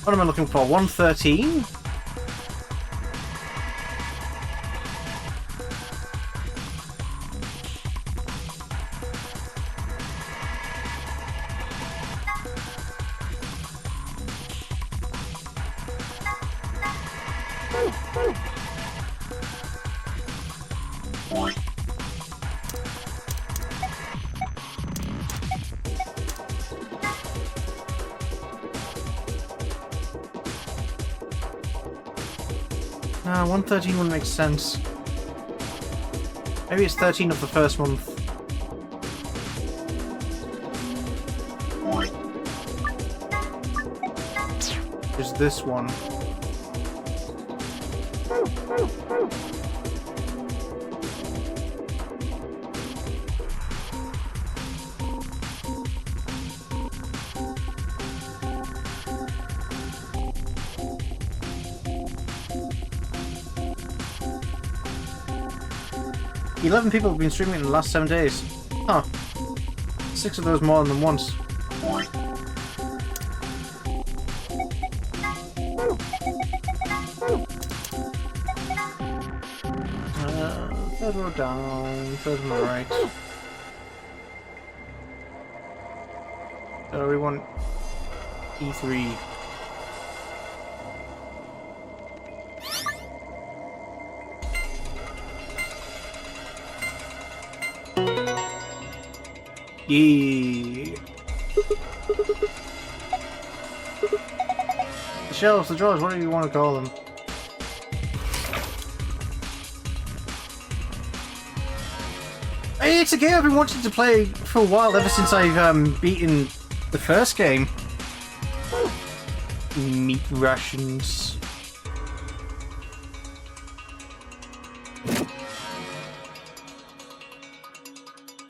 A: What am I looking for? 113? Ah, 113 wouldn't make sense. Maybe it's 13 of the first month. Is this one? "11 people have been streaming in the last 7 days. Huh. 6 of those more than once. Third row down, third on the right. So we want E3. Yeah. shelves, the drawers, whatever you want to call them. Hey, it's a game I've been wanting to play for a while, ever since I've beaten the first game. Meat rations.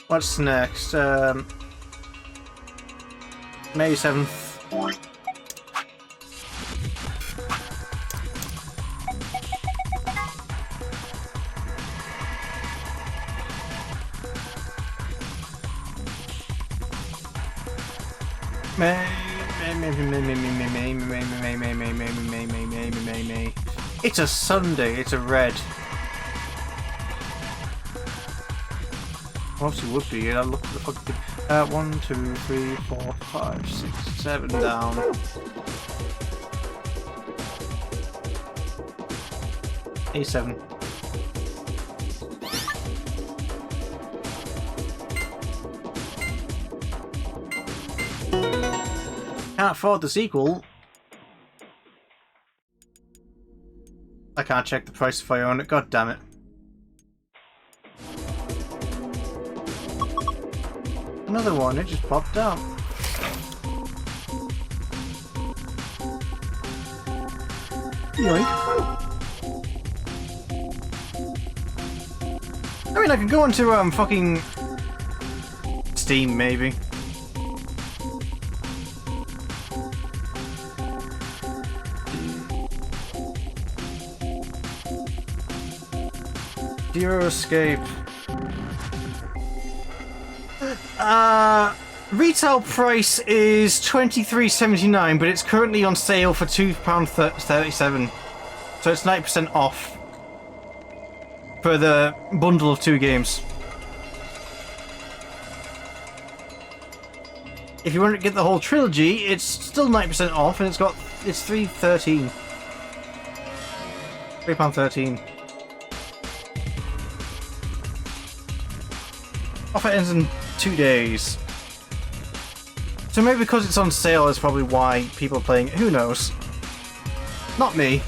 A: What's next? May 7th. May. It's a Sunday. It's a red. Obviously would be. I look at the fucking thing. 1, 2, 3, 4, 5, 6, 7 down. A7. Can't afford the sequel. I can't check the price if I own it. God damn it. Another one, it just popped up. Yoink. I mean, I could go into fucking Steam maybe. Zero Escape. Retail price is $23.79, but it's currently on sale for £2.37. So it's 90% off for the bundle of 2 games. If you want to get the whole trilogy, it's still 90% off, and it's £3.13. £3.13. Offer ends in 2 days. So maybe because it's on sale is probably why people are playing it. Who knows? Not me.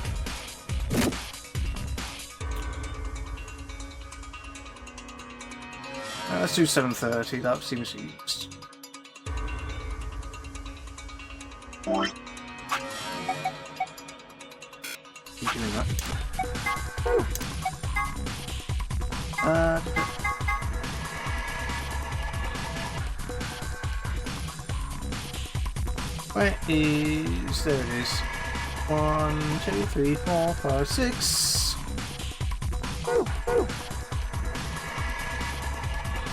A: Let's do 7:30. That seems easy. Keep doing that. Where is... there it is. 1, 2, 3, 4, 5, 6.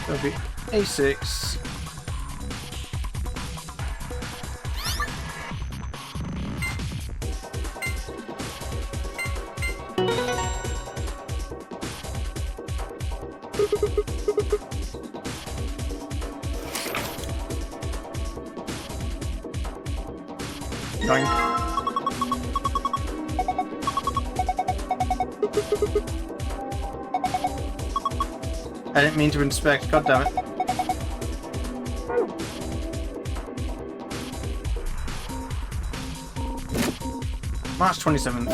A: That'll be A6. Yoink. I didn't mean to inspect, god damn it. March 27th.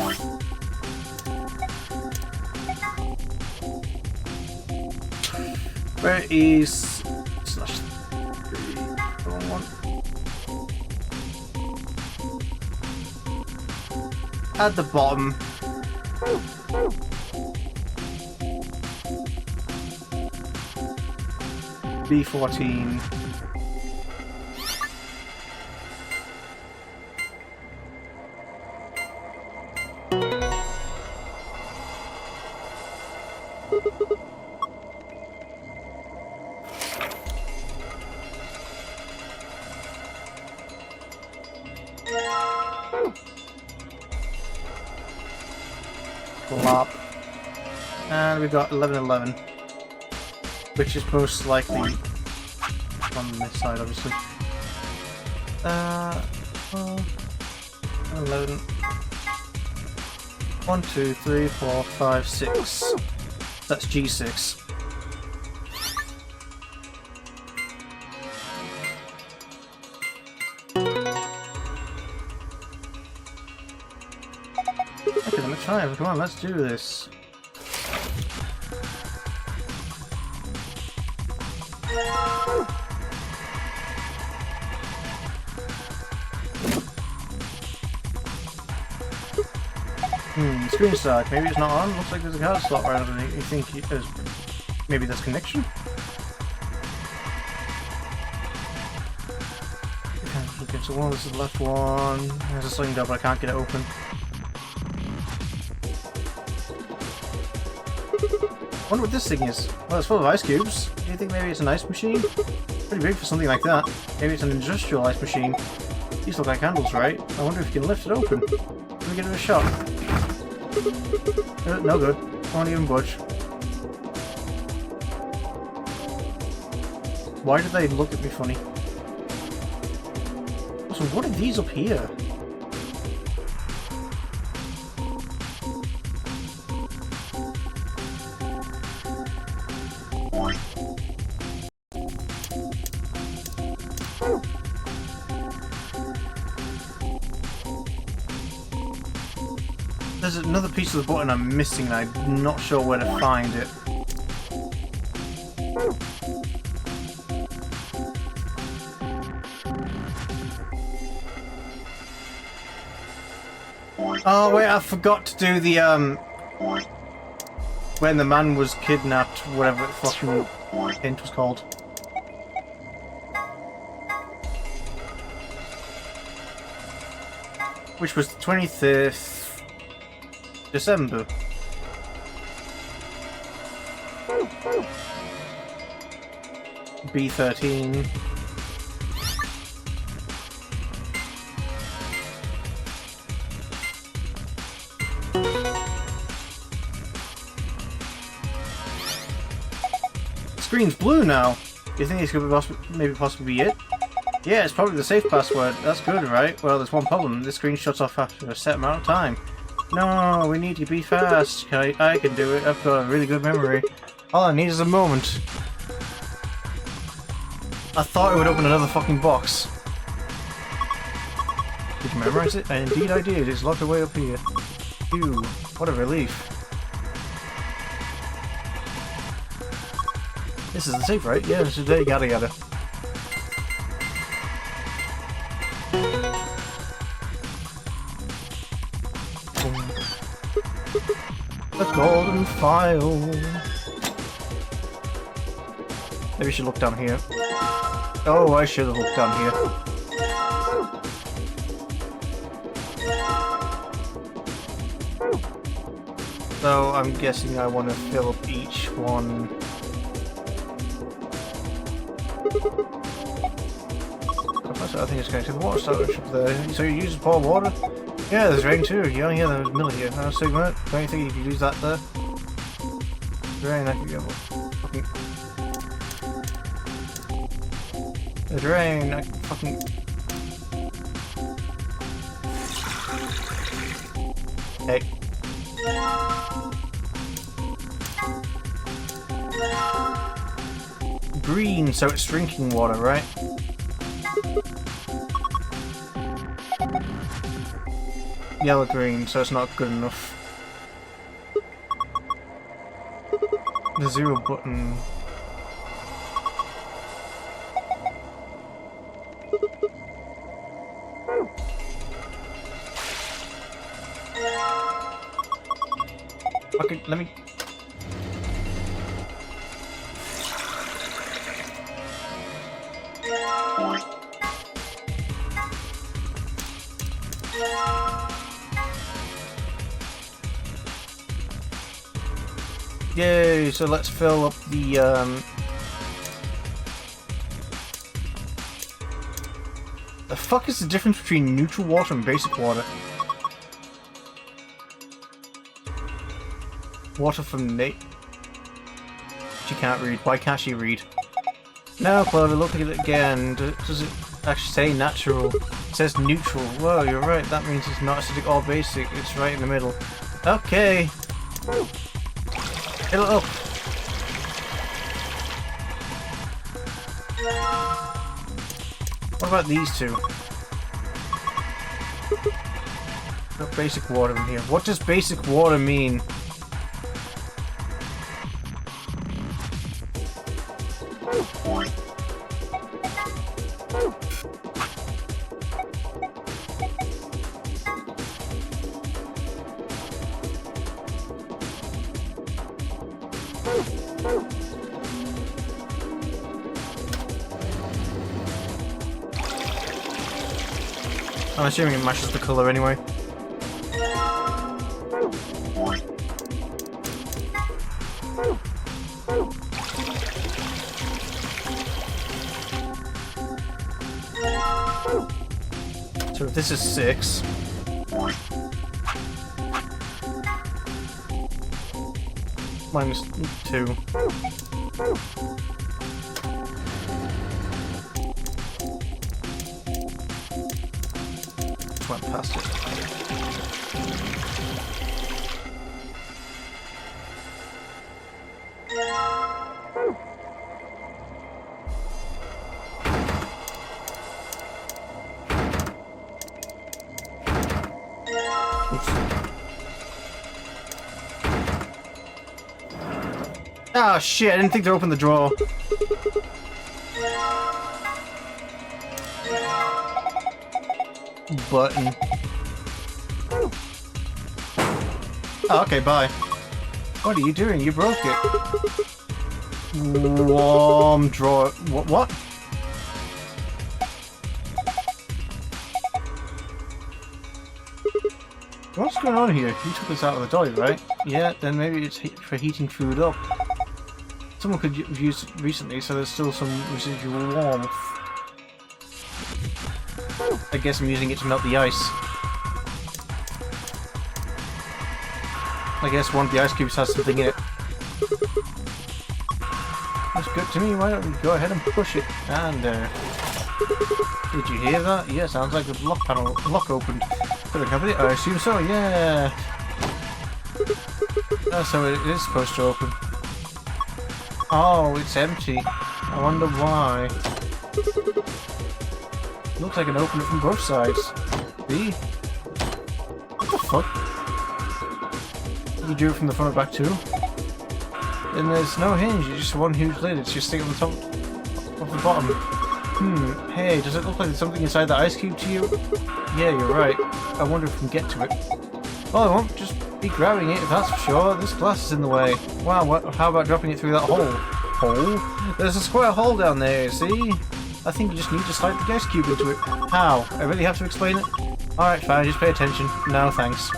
A: Where is slash 3, 1. At the bottom. B14. Flop. And we got 1111, which is most likely on this side, obviously. 11. 1, 2, 3, 4, 5, 6. That's G6. time. Come on, let's do this. Screen start. Maybe it's not on. Looks like there's a card slot right underneath. You think there's maybe there's connection? Okay, so one, this is the left one. There's a sling door, but I can't get it open. I wonder what this thing is. Well, it's full of ice cubes. Do you think maybe it's an ice machine? Pretty big for something like that. Maybe it's an industrial ice machine. These look like handles, right? I wonder if you can lift it open. Let me give it a shot. No good. Won't even budge. Why do they look at me funny? So what are these up here? There's another piece of the button I'm missing and I'm not sure where to find it. Oh wait, I forgot to do the when the man was kidnapped, whatever the fucking hint was called. Which was the 25th December. B13. Screen's blue now. Do you think this could be possibly be it? Yeah, it's probably the safe password. That's good, right? Well, there's one problem. This screen shuts off after a set amount of time. No, we need to be fast. I can do it. I've got a really good memory. All I need is a moment. I thought it would open another fucking box. Did you memorize it? And indeed I did. It's locked away up here. Phew, what a relief. This is the safe, right? Yeah, this is it. Yada yada. The golden file. Maybe we should look down here. Oh, I should have looked down here. So I'm guessing I want to fill up each one. I think it's going to the water storage up there. So you use pour water? Yeah, there's rain too. Yeah, there's mill here. Sigma, don't you think you could use that there? Rain, I could go. Fucking. There's rain, I can fucking. Hey. Green, so it's drinking water, right? Yellow green, so it's not good enough. The 0 button. Okay, let me. Yay, so let's fill up the, The fuck is the difference between neutral water and basic water? Water from Nate. She can't read. Why can't she read? No, Clover, look at it again. Does it actually say natural? It says neutral. Whoa, you're right. That means it's not acidic or basic. It's right in the middle. Okay. Fill it up. What about these two? Got basic water in here. What does basic water mean? I'm assuming it matches the colour anyway. So if this is 6. Minus 2. Went past it. Oops. Ah, shit, I didn't think to open the drawer. Button. Oh, okay, bye. What are you doing? You broke it. Warm drawer. What? What's going on here? You took this out of the dolly, right? Yeah, then maybe it's for heating food up. Someone could have used it recently, so there's still some residual warmth. I guess I'm using it to melt the ice. I guess one of the ice cubes has something in it. That's good to me. Why don't we go ahead and push it? And did you hear that? Yeah, sounds like the lock opened. For the company? I assume so. Yeah. Oh, so it is supposed to open. Oh, it's empty. I wonder why. Looks like I can open it from both sides. See? What the fuck? You drew it from the front and back too? And there's no hinge, it's just one huge lid. It's just sitting on the top of the bottom. Hey, does it look like there's something inside the ice cube to you? Yeah, you're right. I wonder if we can get to it. Well, I won't just be grabbing it, if that's for sure. This glass is in the way. Wow, how about dropping it through that hole? Hole? There's a square hole down there, see? I think you just need to slide the ice cube into it. How? I really have to explain it? Alright, fine, just pay attention. No, thanks.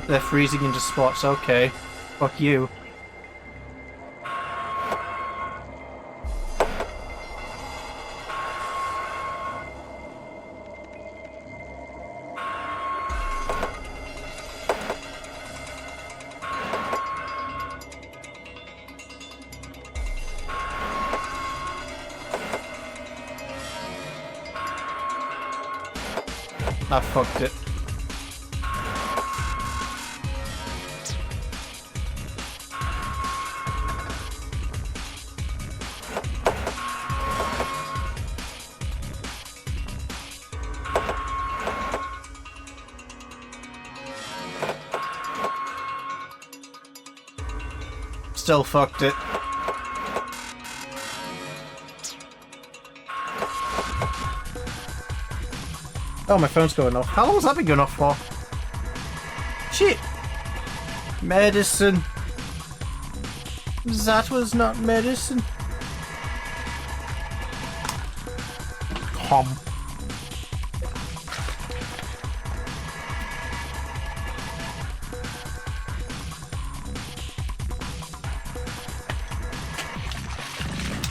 A: They're freezing into spots, okay. Fuck you. I fucked it. Still fucked it. Oh, my phone's going off. How long has that been going off for? Shit! Medicine. That was not medicine. Hum.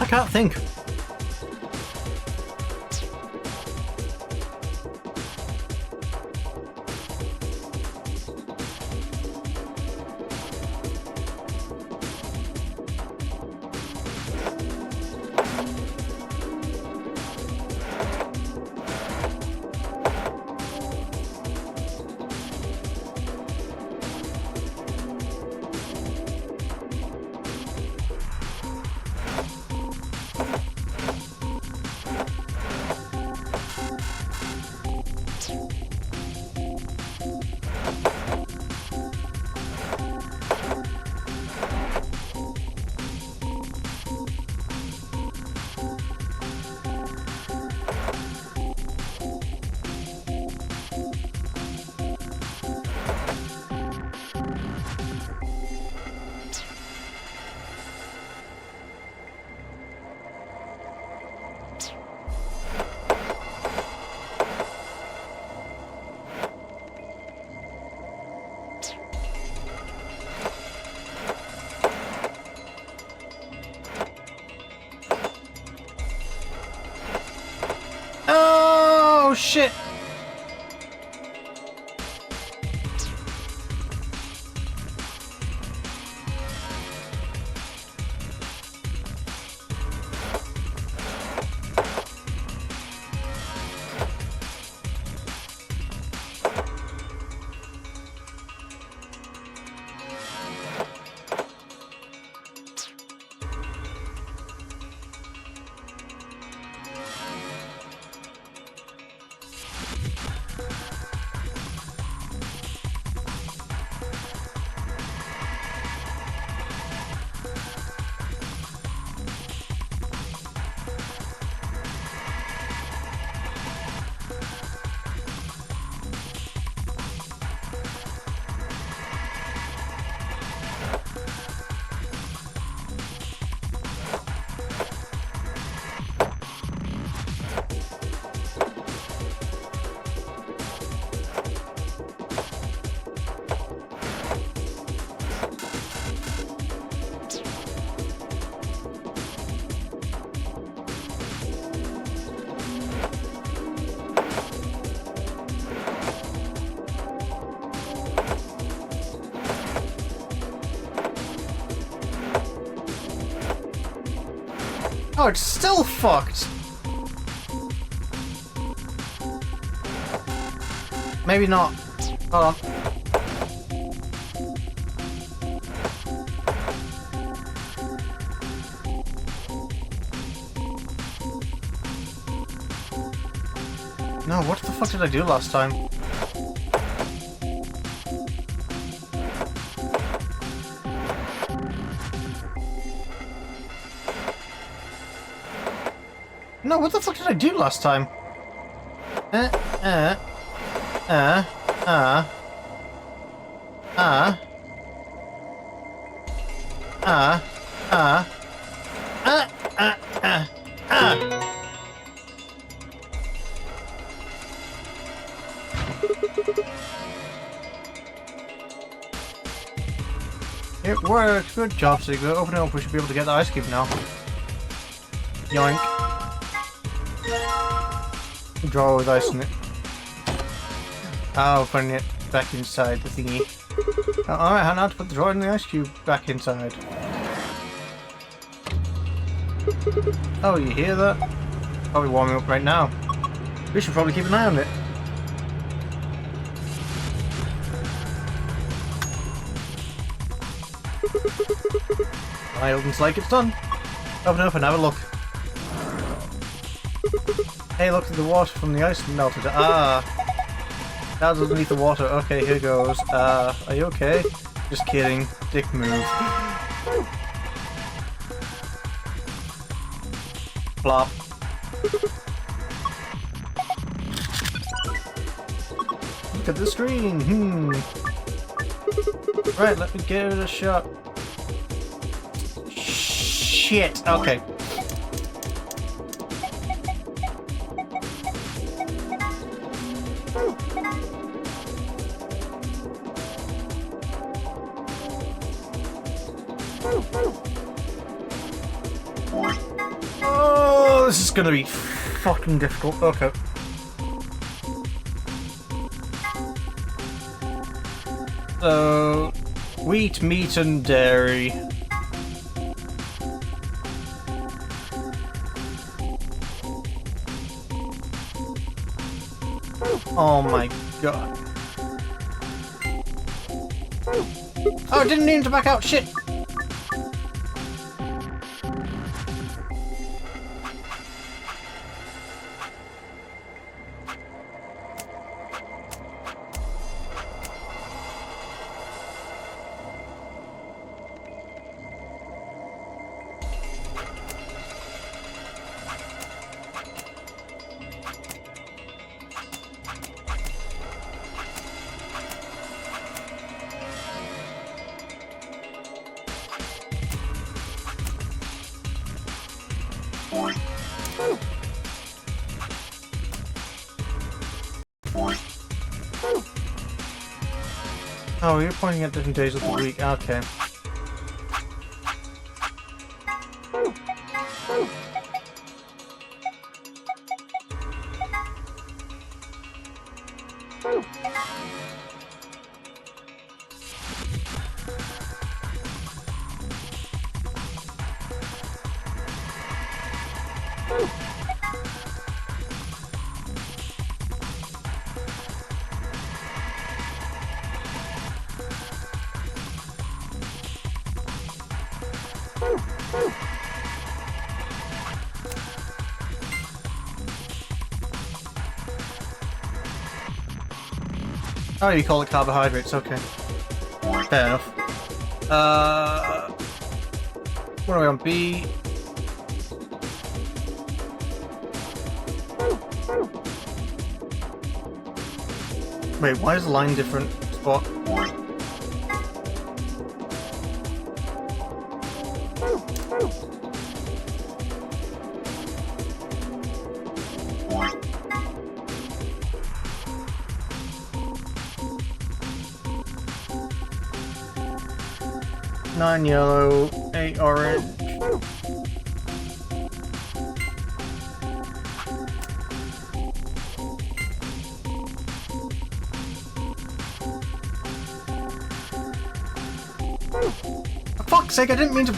A: I can't think. Oh shit! Oh, it's still fucked! Maybe not. Hold on. No, what the fuck did I do last time? No, what the fuck did I do last time? It works. Good job, Sigma. Open it up. We should be able to get the ice cube now. Yoink. Draw with ice in it. Oh, putting it back inside the thingy. Alright, how now to put the drawer in the ice cube back inside. Oh, you hear that? Probably warming up right now. We should probably keep an eye on it. I opens like it's done. Open it up and have a look. Hey, look at the water from the ice melted. Ah. That's underneath the water. Okay, here goes. Are you okay? Just kidding. Dick move. Flop. Look at the screen. Right, let me give it a shot. Shit. Okay. Oh, this is gonna be fucking difficult. Okay. So, wheat, meat, and dairy. Oh my god. Oh, I didn't need to back out. Shit. Oh, you're pointing at different days of the week. Okay. Oh, you call it carbohydrates, okay. Fair enough. What are we on? B? Wait, why is the line different? Spot. Nine yellow, 8 orange. For fuck's sake, I didn't mean to...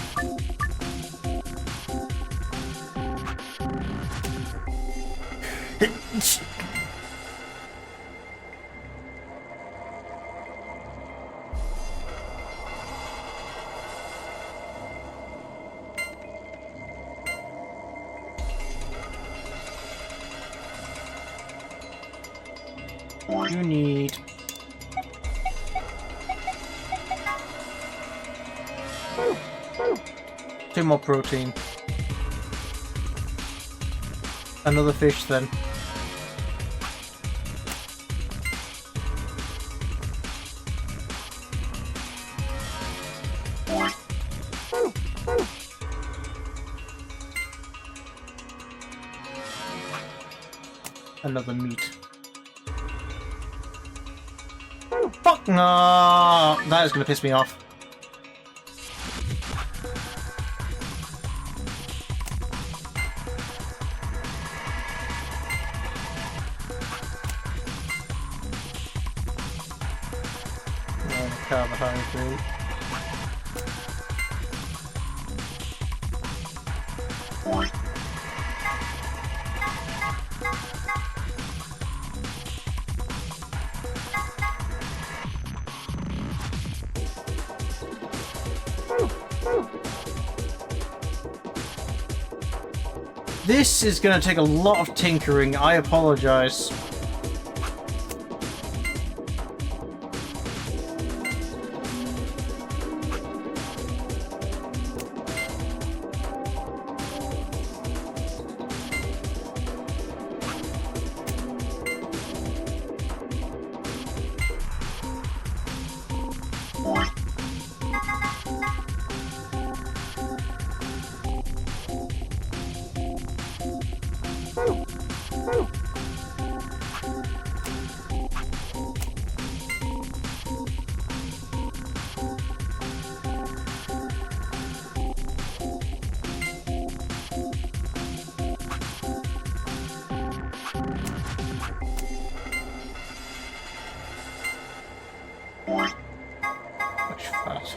A: You need... two more protein. Another fish then. Another meat. Fuck no! That is gonna piss me off. Carbohydrate. This is going to take a lot of tinkering. I apologize. Much fat.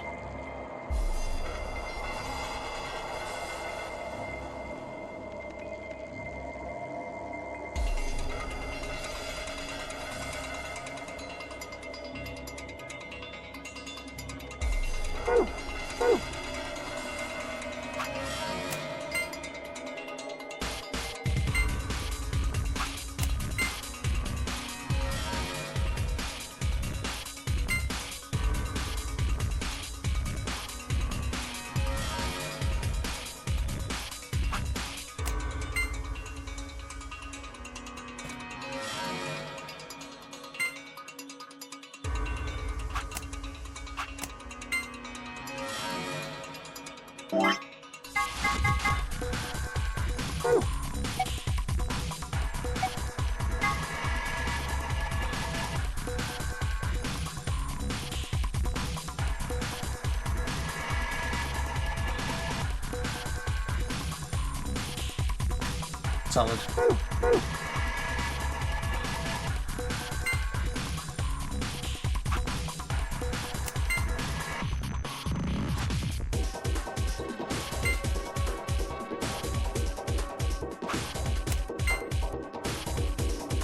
A: Solid.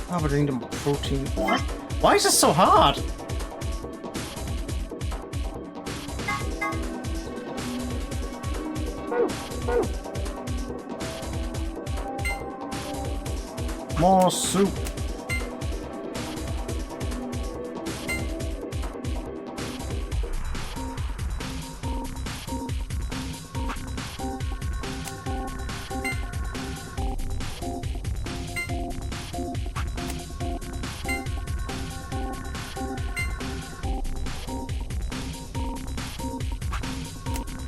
A: Oh, but I need more protein. Why is this so hard? More soup.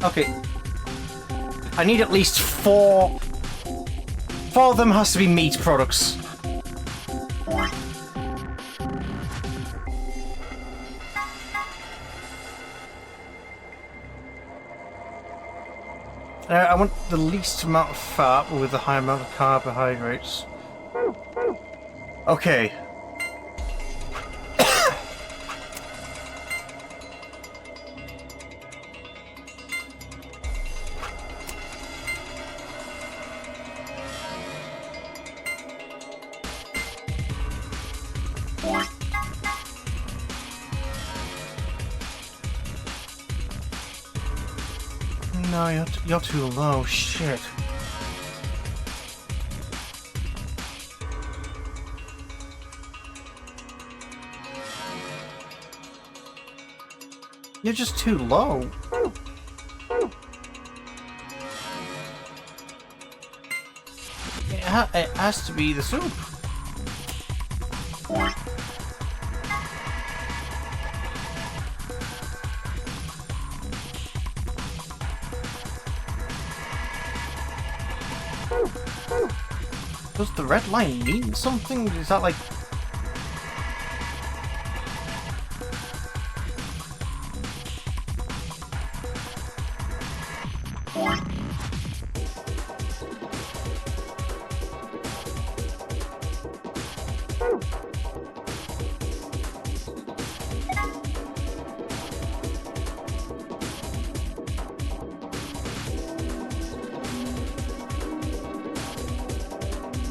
A: Okay. I need at least 4. 4 of them has to be meat products. I want the least amount of fat with the high amount of carbohydrates. Okay. No, you're too low. Shit. You're just too low. It has to be the soup. Does the red line mean something? Is that like...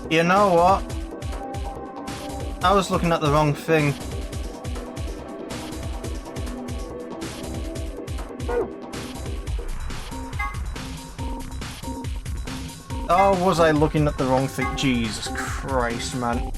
A: You know what? I was looking at the wrong thing. Oh, was I looking at the wrong thing? Jesus Christ, man.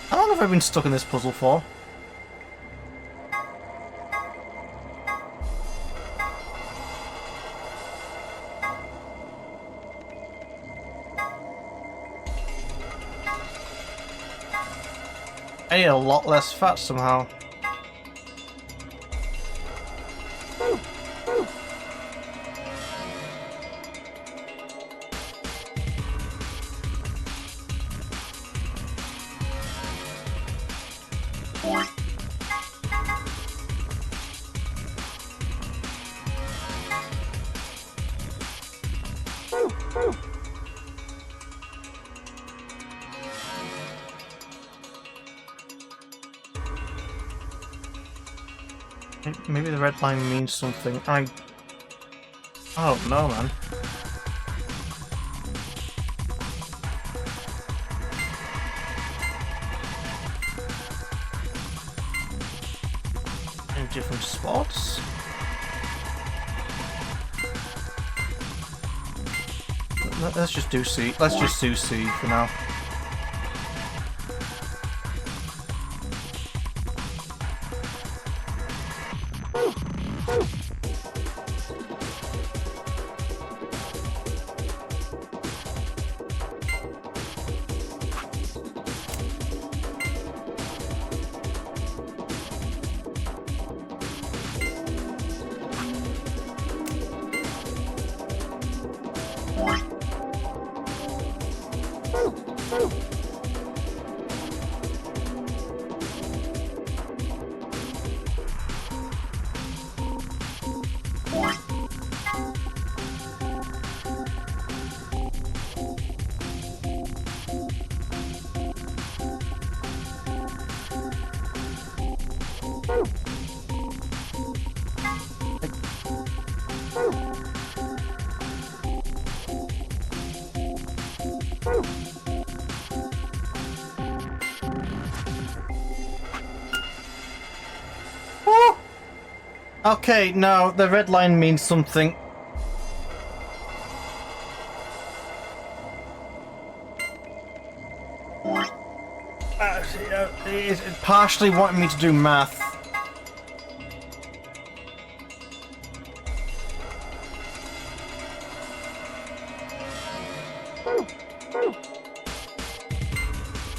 A: How long have I been stuck in this puzzle for? I need a lot less fat somehow. Maybe the red line means something. I don't know, man. In different spots? Let's just do C. Let's just do C for now. Okay, now the red line means something. It's partially wanting me to do math.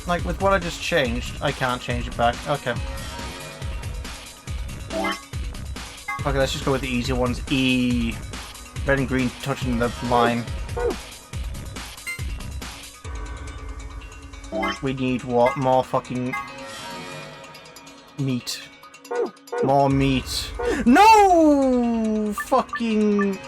A: Like, with what I just changed, I can't change it back. Okay. Okay, let's just go with the easy ones. E. Red and green touching the line. We need what? More fucking meat. More meat. No! Fucking...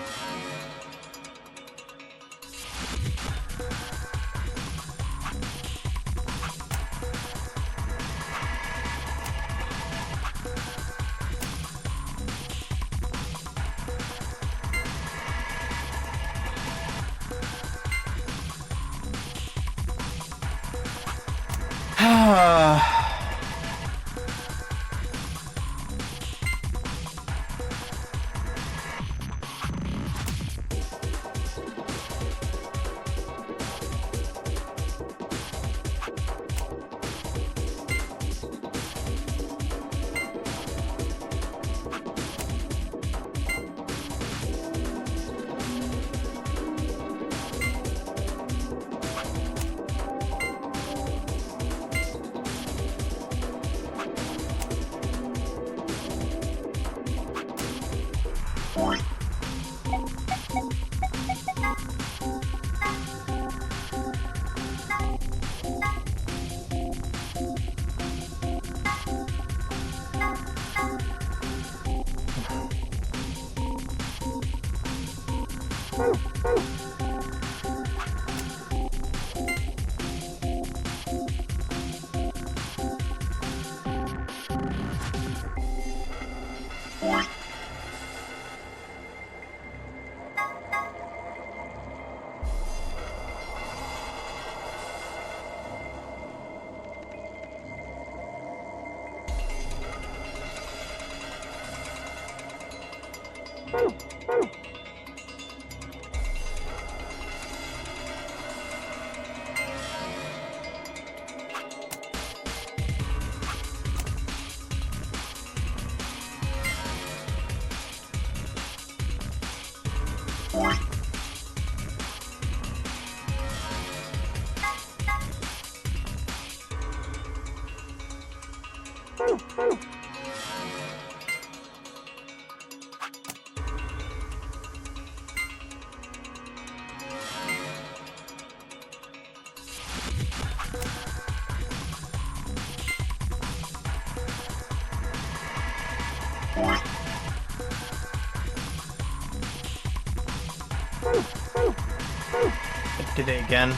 A: Did it again.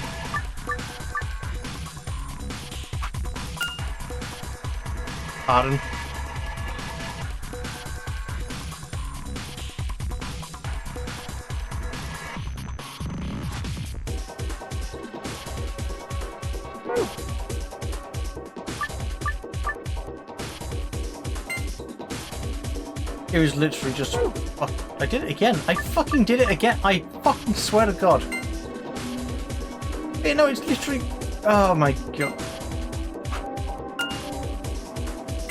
A: Pardon? It was literally just... Oh, I did it again. I fucking did it again. I fucking swear to God. You know, it's literally... Oh my God.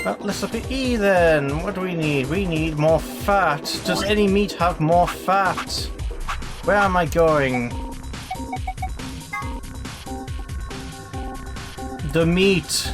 A: Well, let's look at E then. What do we need? We need more fat. Does any meat have more fat? Where am I going? The meat.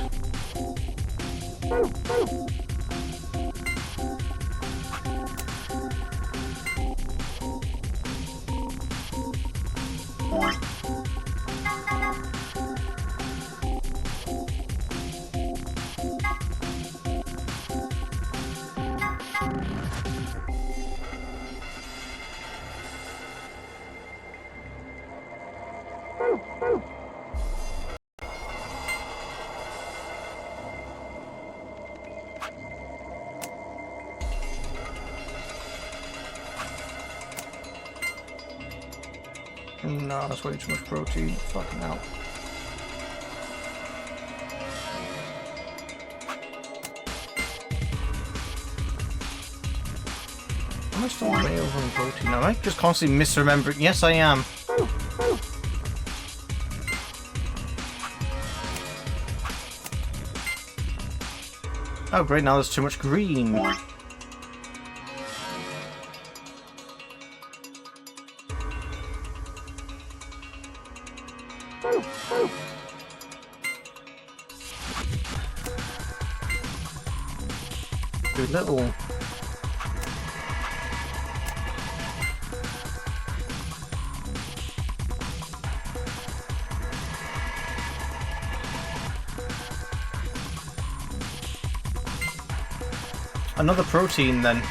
A: No, that's way too much protein. Fucking hell. Am I still way over on protein? Am I just constantly misremembering? Yes, I am. Oh, great, now there's too much green. Too little. Another protein, then.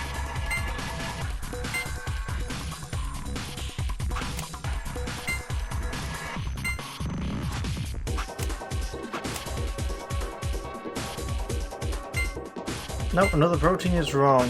A: Nope, another protein is wrong.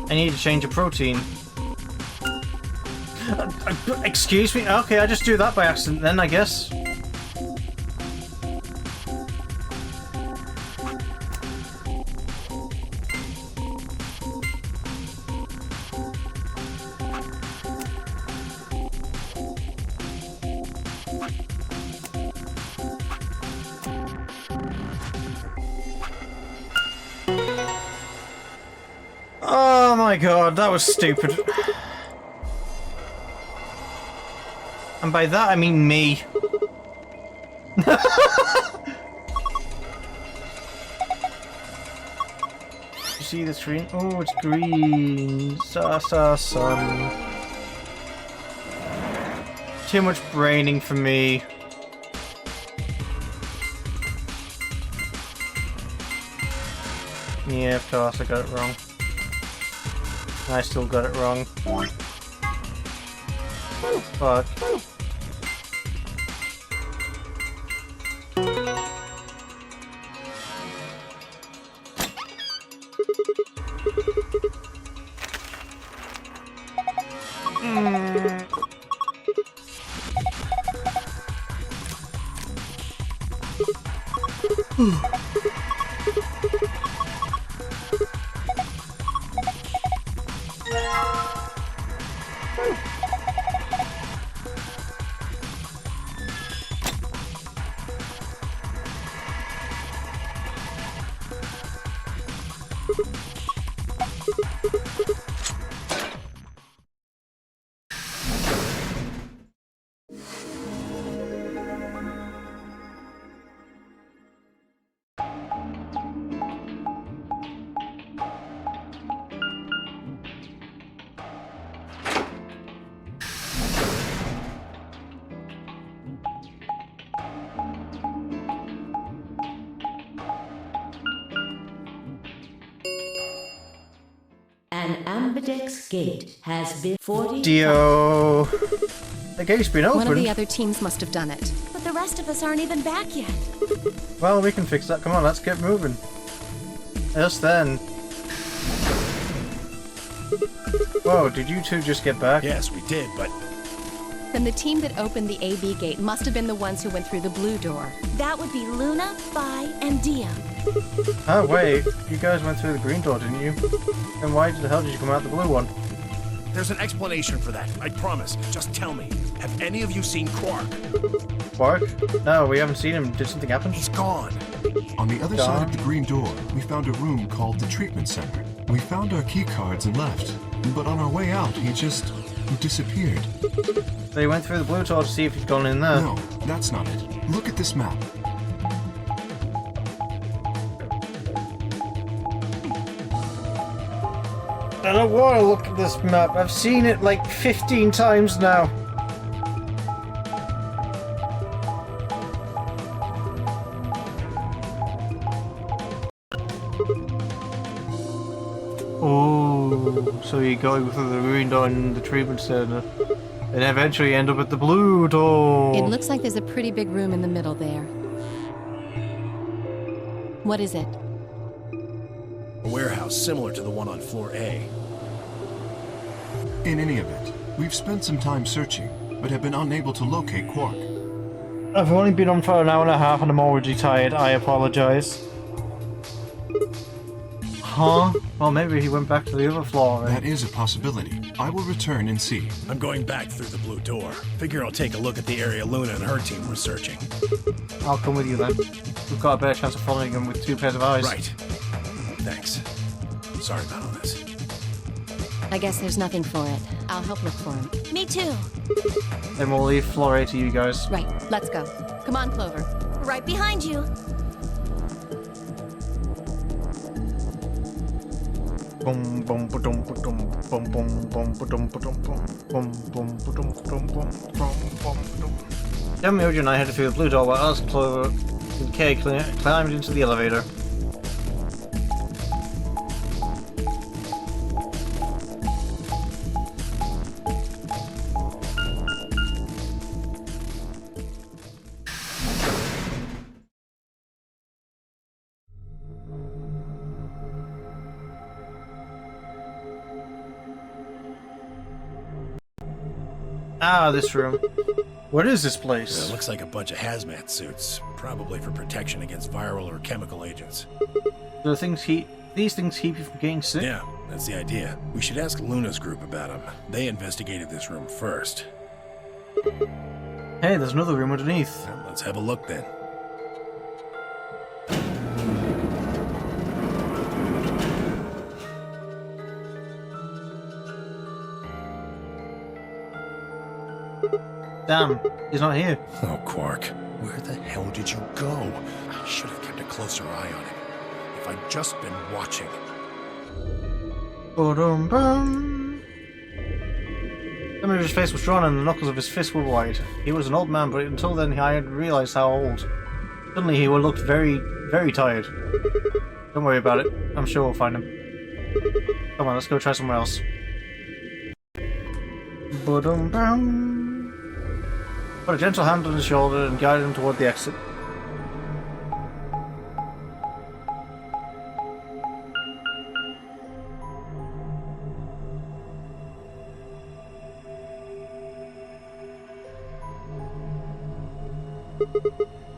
A: I need to change a protein. Excuse me? Okay, I just do that by accident then, I guess. Oh my god, that was stupid. And by that I mean me. You see the screen? Oh, it's green. Sun. Too much braining for me. Yeah, of course, I got it wrong. I still got it wrong. Fuck.
D: An Ambidex gate has been 40.
A: Dio. The gate's been opened.
J: One of the other teams must have done it.
I: But the rest of us aren't even back yet.
A: Well, we can fix that. Come on, let's get moving. Yes, then. Whoa, did you two just get back?
C: Yes, we did, but
J: Then the team that opened the AB gate must have been the ones who went through the blue door.
I: That would be Luna, Bai, and Dia.
A: Oh, wait. You guys went through the green door, didn't you? Then why the hell did you come out the blue one?
C: there's an explanation for that. I promise. Just tell me. Have any of you seen Quark?
A: Quark? No, we haven't seen him. Did something happen?
C: He's gone.
E: On the other side of the green door, we found a room called the treatment center. We found our key cards and left. But on our way out, he just disappeared.
A: They went through the blue door to see if he'd gone in there.
E: No, that's not it. Look at this map.
A: I don't want to look at this map. I've seen it like 15 times now. Oh, so you go through the green door in the treatment center, and eventually end up at the blue door.
J: It looks like there's a pretty big room in the middle there. What is it?
C: A warehouse similar to the one on floor A.
E: In any event, we've spent some time searching, but have been unable to locate Quark.
A: I've only been on for an hour and a half and I'm already tired. I apologize. Huh? Well, maybe he went back to the other floor.
E: That is a possibility. I will return and see.
C: I'm going back through the blue door. Figure I'll take a look at the area Luna and her team were searching.
A: I'll come with you then. We've got a better chance of following him with 2 pairs of eyes.
C: Right. Thanks. Sorry about all this.
J: I guess there's nothing for it. I'll help look for him.
I: Me too.
A: Then we'll leave floor A to you guys.
J: Right, let's go. Come on, Clover.
I: Right behind you.
A: Boom, boom, ba-dum, ba-dum, boom, boom, boom, ba-dum, ba-dum, boom, boom, boom, ba-dum, ba-dum, boom, boom, boom, ba-dum. Then Mioji and I headed through the blue door while Alice, Clover, and Kay climbed into the elevator. Ah, this room. What is this place?
C: It looks like a bunch of hazmat suits, probably for protection against viral or chemical agents.
A: Do these things keep you from getting sick?
C: Yeah, that's the idea. We should ask Luna's group about them. They investigated this room first.
A: Hey, there's another room underneath.
C: Well, let's have a look then.
A: Damn, he's not here.
C: Oh, Quark, where the hell did you go? I should have kept a closer eye on him. If I'd just been watching.
A: Ba-dum-bum. The image of his face was drawn and the knuckles of his fists were white. He was an old man, but until then I hadn't realized how old. Suddenly he looked very, very tired. Don't worry about it. I'm sure we'll find him. Come on, let's go try somewhere else. Ba-dum-bum. Put a gentle hand on his shoulder and guided him toward the exit.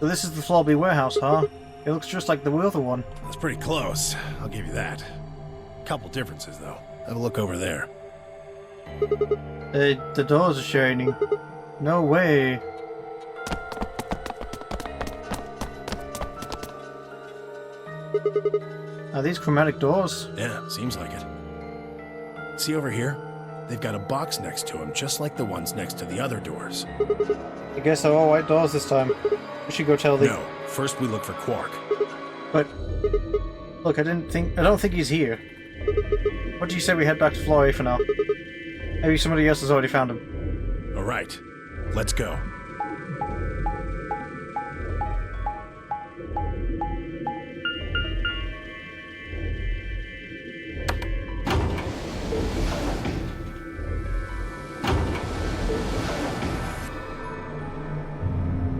A: So this is the Floor B warehouse, huh? It looks just like the other one.
C: That's pretty close, I'll give you that. Couple differences, though. Have a look over there.
A: The doors are shining. No way. Are these chromatic doors?
C: Yeah, seems like it. See over here? They've got a box next to them, just like the ones next to the other doors.
A: I guess they're all white doors this time. We should go tell the...
C: No, first we look for Quark.
A: But... Look, I don't think he's here. What do you say we head back to Floor A for now? Maybe somebody else has already found him.
C: Alright, let's go.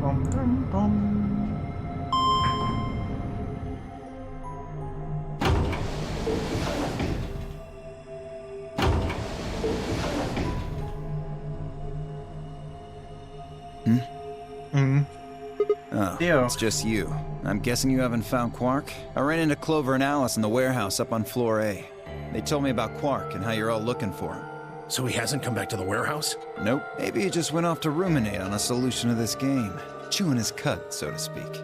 A: Bum, bum, bum.
F: Oh,
A: Theo.
F: it's just you. I'm guessing you haven't found Quark? I ran into Clover and Alice in the warehouse up on floor A. They told me about Quark and how you're all looking for him.
C: So he hasn't come back to the warehouse?
F: Nope. Maybe he just went off to ruminate on a solution to this game. Chewing his cud, so to speak.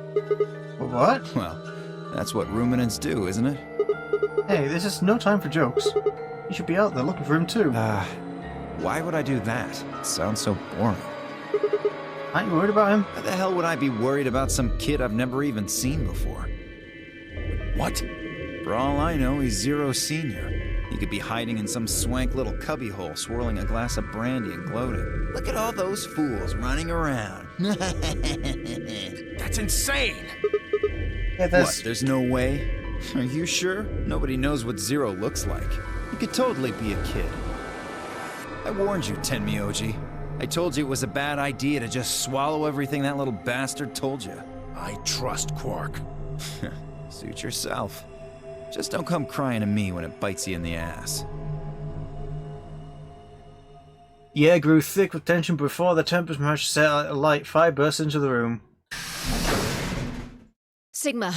A: What?
F: Well, that's what ruminants do, isn't it?
A: Hey, this is no time for jokes. You should be out there looking for him too.
F: Why would I do that? It sounds so boring.
A: Aren't you worried about him?
F: Why the hell would I be worried about some kid I've never even seen before?
C: What?
F: For all I know, he's Zero Senior. He could be hiding in some swank little cubbyhole, swirling a glass of brandy and gloating. Look at all those fools running around.
C: That's insane!
A: Yeah,
F: What, there's no way? Are you sure? Nobody knows what Zero looks like. You could totally be a kid. I warned you, Tenmyoji. I told you it was a bad idea to just swallow everything that little bastard told you.
C: I trust Quark.
F: Suit yourself. Just don't come crying to me when it bites you in the ass.
A: The air grew thick with tension before the Tempest match set alight. Fire burst into the room.
G: Sigma,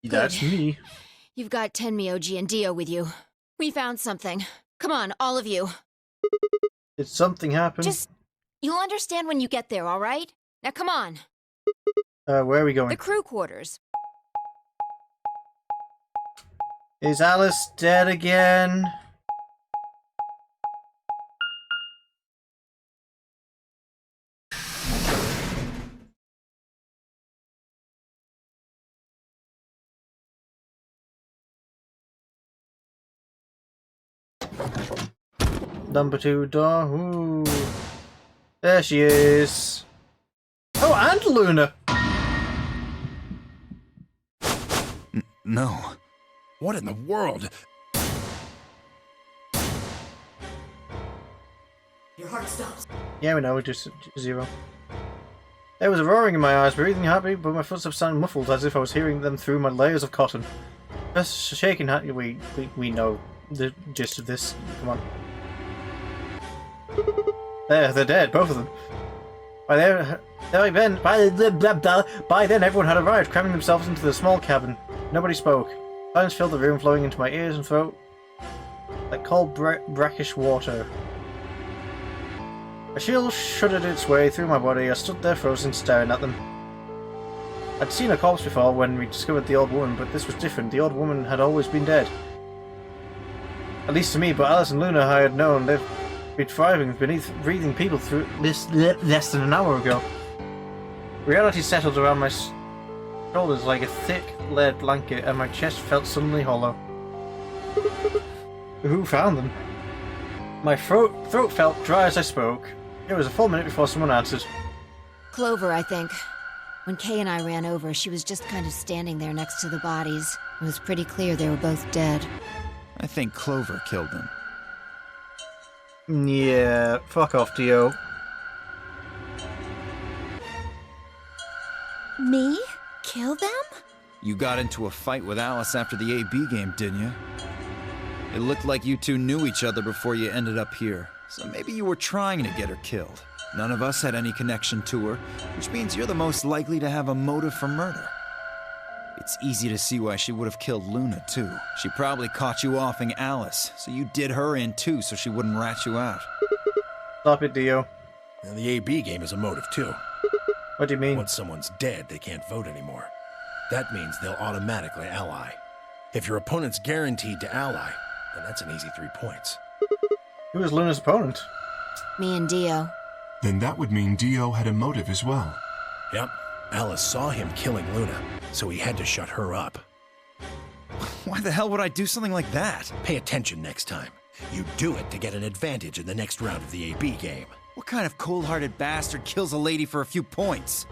A: That's me.
G: you've got Tenmyoji and Dio with you. We found something. Come on, all of you.
A: Did something happen?
G: You'll understand when you get there, all right? Now come on.
A: Where are we going?
G: The crew quarters.
A: Is Alice dead again? Number 2 door. Ooh. There she is. Oh, and Luna.
F: No.
C: What in the world?
D: Your heart stops.
A: Yeah, we know, we're just 0. There was a roaring in my eyes, breathing happy, but my footsteps sounded muffled as if I was hearing them through my layers of cotton. Just shaking hand. We know the gist of this. Come on. There, they're dead, both of them. By then, everyone had arrived, cramming themselves into the small cabin. Nobody spoke. Silence filled the room, flowing into my ears and throat like cold, brackish water. A chill shuddered its way through my body. I stood there frozen, staring at them. I'd seen a corpse before when we discovered the old woman, but this was different. The old woman had always been dead. At least to me, but Alice and Luna I had known. They've been thriving beneath breathing people through this less than an hour ago. Reality settled around my shoulders like a thick lead blanket, and my chest felt suddenly hollow. Who found them? My throat felt dry as I spoke. It was a full minute before someone answered.
G: Clover, I think. When Kay and I ran over, she was just kind of standing there next to the bodies. It was pretty clear they were both dead.
F: I think Clover killed them.
A: Yeah, fuck off, Dio.
I: Me? Kill them?
F: You got into a fight with Alice after the AB game, didn't you? It looked like you two knew each other before you ended up here, so maybe you were trying to get her killed. None of us had any connection to her, which means you're the most likely to have a motive for murder. It's easy to see why she would have killed Luna, too. She probably caught you offing Alice, so you did her in too so she wouldn't rat you out.
A: Stop it, Dio.
C: And the AB game is a motive, too.
A: What do you mean?
C: Once someone's dead, they can't vote anymore. That means they'll automatically ally. If your opponent's guaranteed to ally, then that's an easy 3 points.
A: Who is Luna's opponent?
G: Me and Dio.
E: Then that would mean Dio had a motive as well.
C: Yep. Alice saw him killing Luna, so he had to shut her up.
F: Why the hell would I do something like that?
C: Pay attention next time. You do it to get an advantage in the next round of the AB game.
F: What kind of cold-hearted bastard kills a lady for a few points?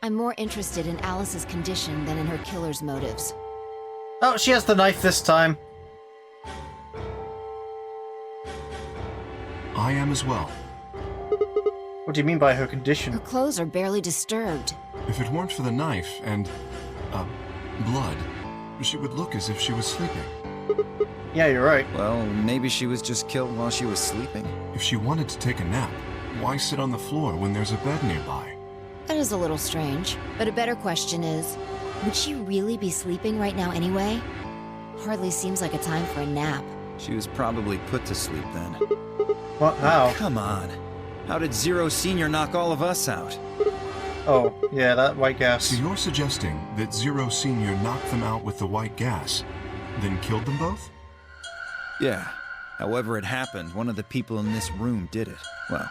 G: I'm more interested in Alice's condition than in her killer's motives.
A: Oh, she has the knife this time.
E: I am as well.
A: What do you mean by her condition?
G: Her clothes are barely disturbed.
E: If it weren't for the knife and, blood, she would look as if she was sleeping.
A: Yeah, you're right.
F: Well, maybe she was just killed while she was sleeping.
E: If she wanted to take a nap, why sit on the floor when there's a bed nearby?
G: That is a little strange. But a better question is, would she really be sleeping right now anyway? Hardly seems like a time for a nap.
F: She was probably put to sleep then.
A: What? How?
F: Come on. How did Zero Senior knock all of us out?
A: Oh, yeah, that white gas.
E: So you're suggesting that Zero Senior knocked them out with the white gas, then killed them both?
F: Yeah. However it happened, one of the people in this room did it. Well,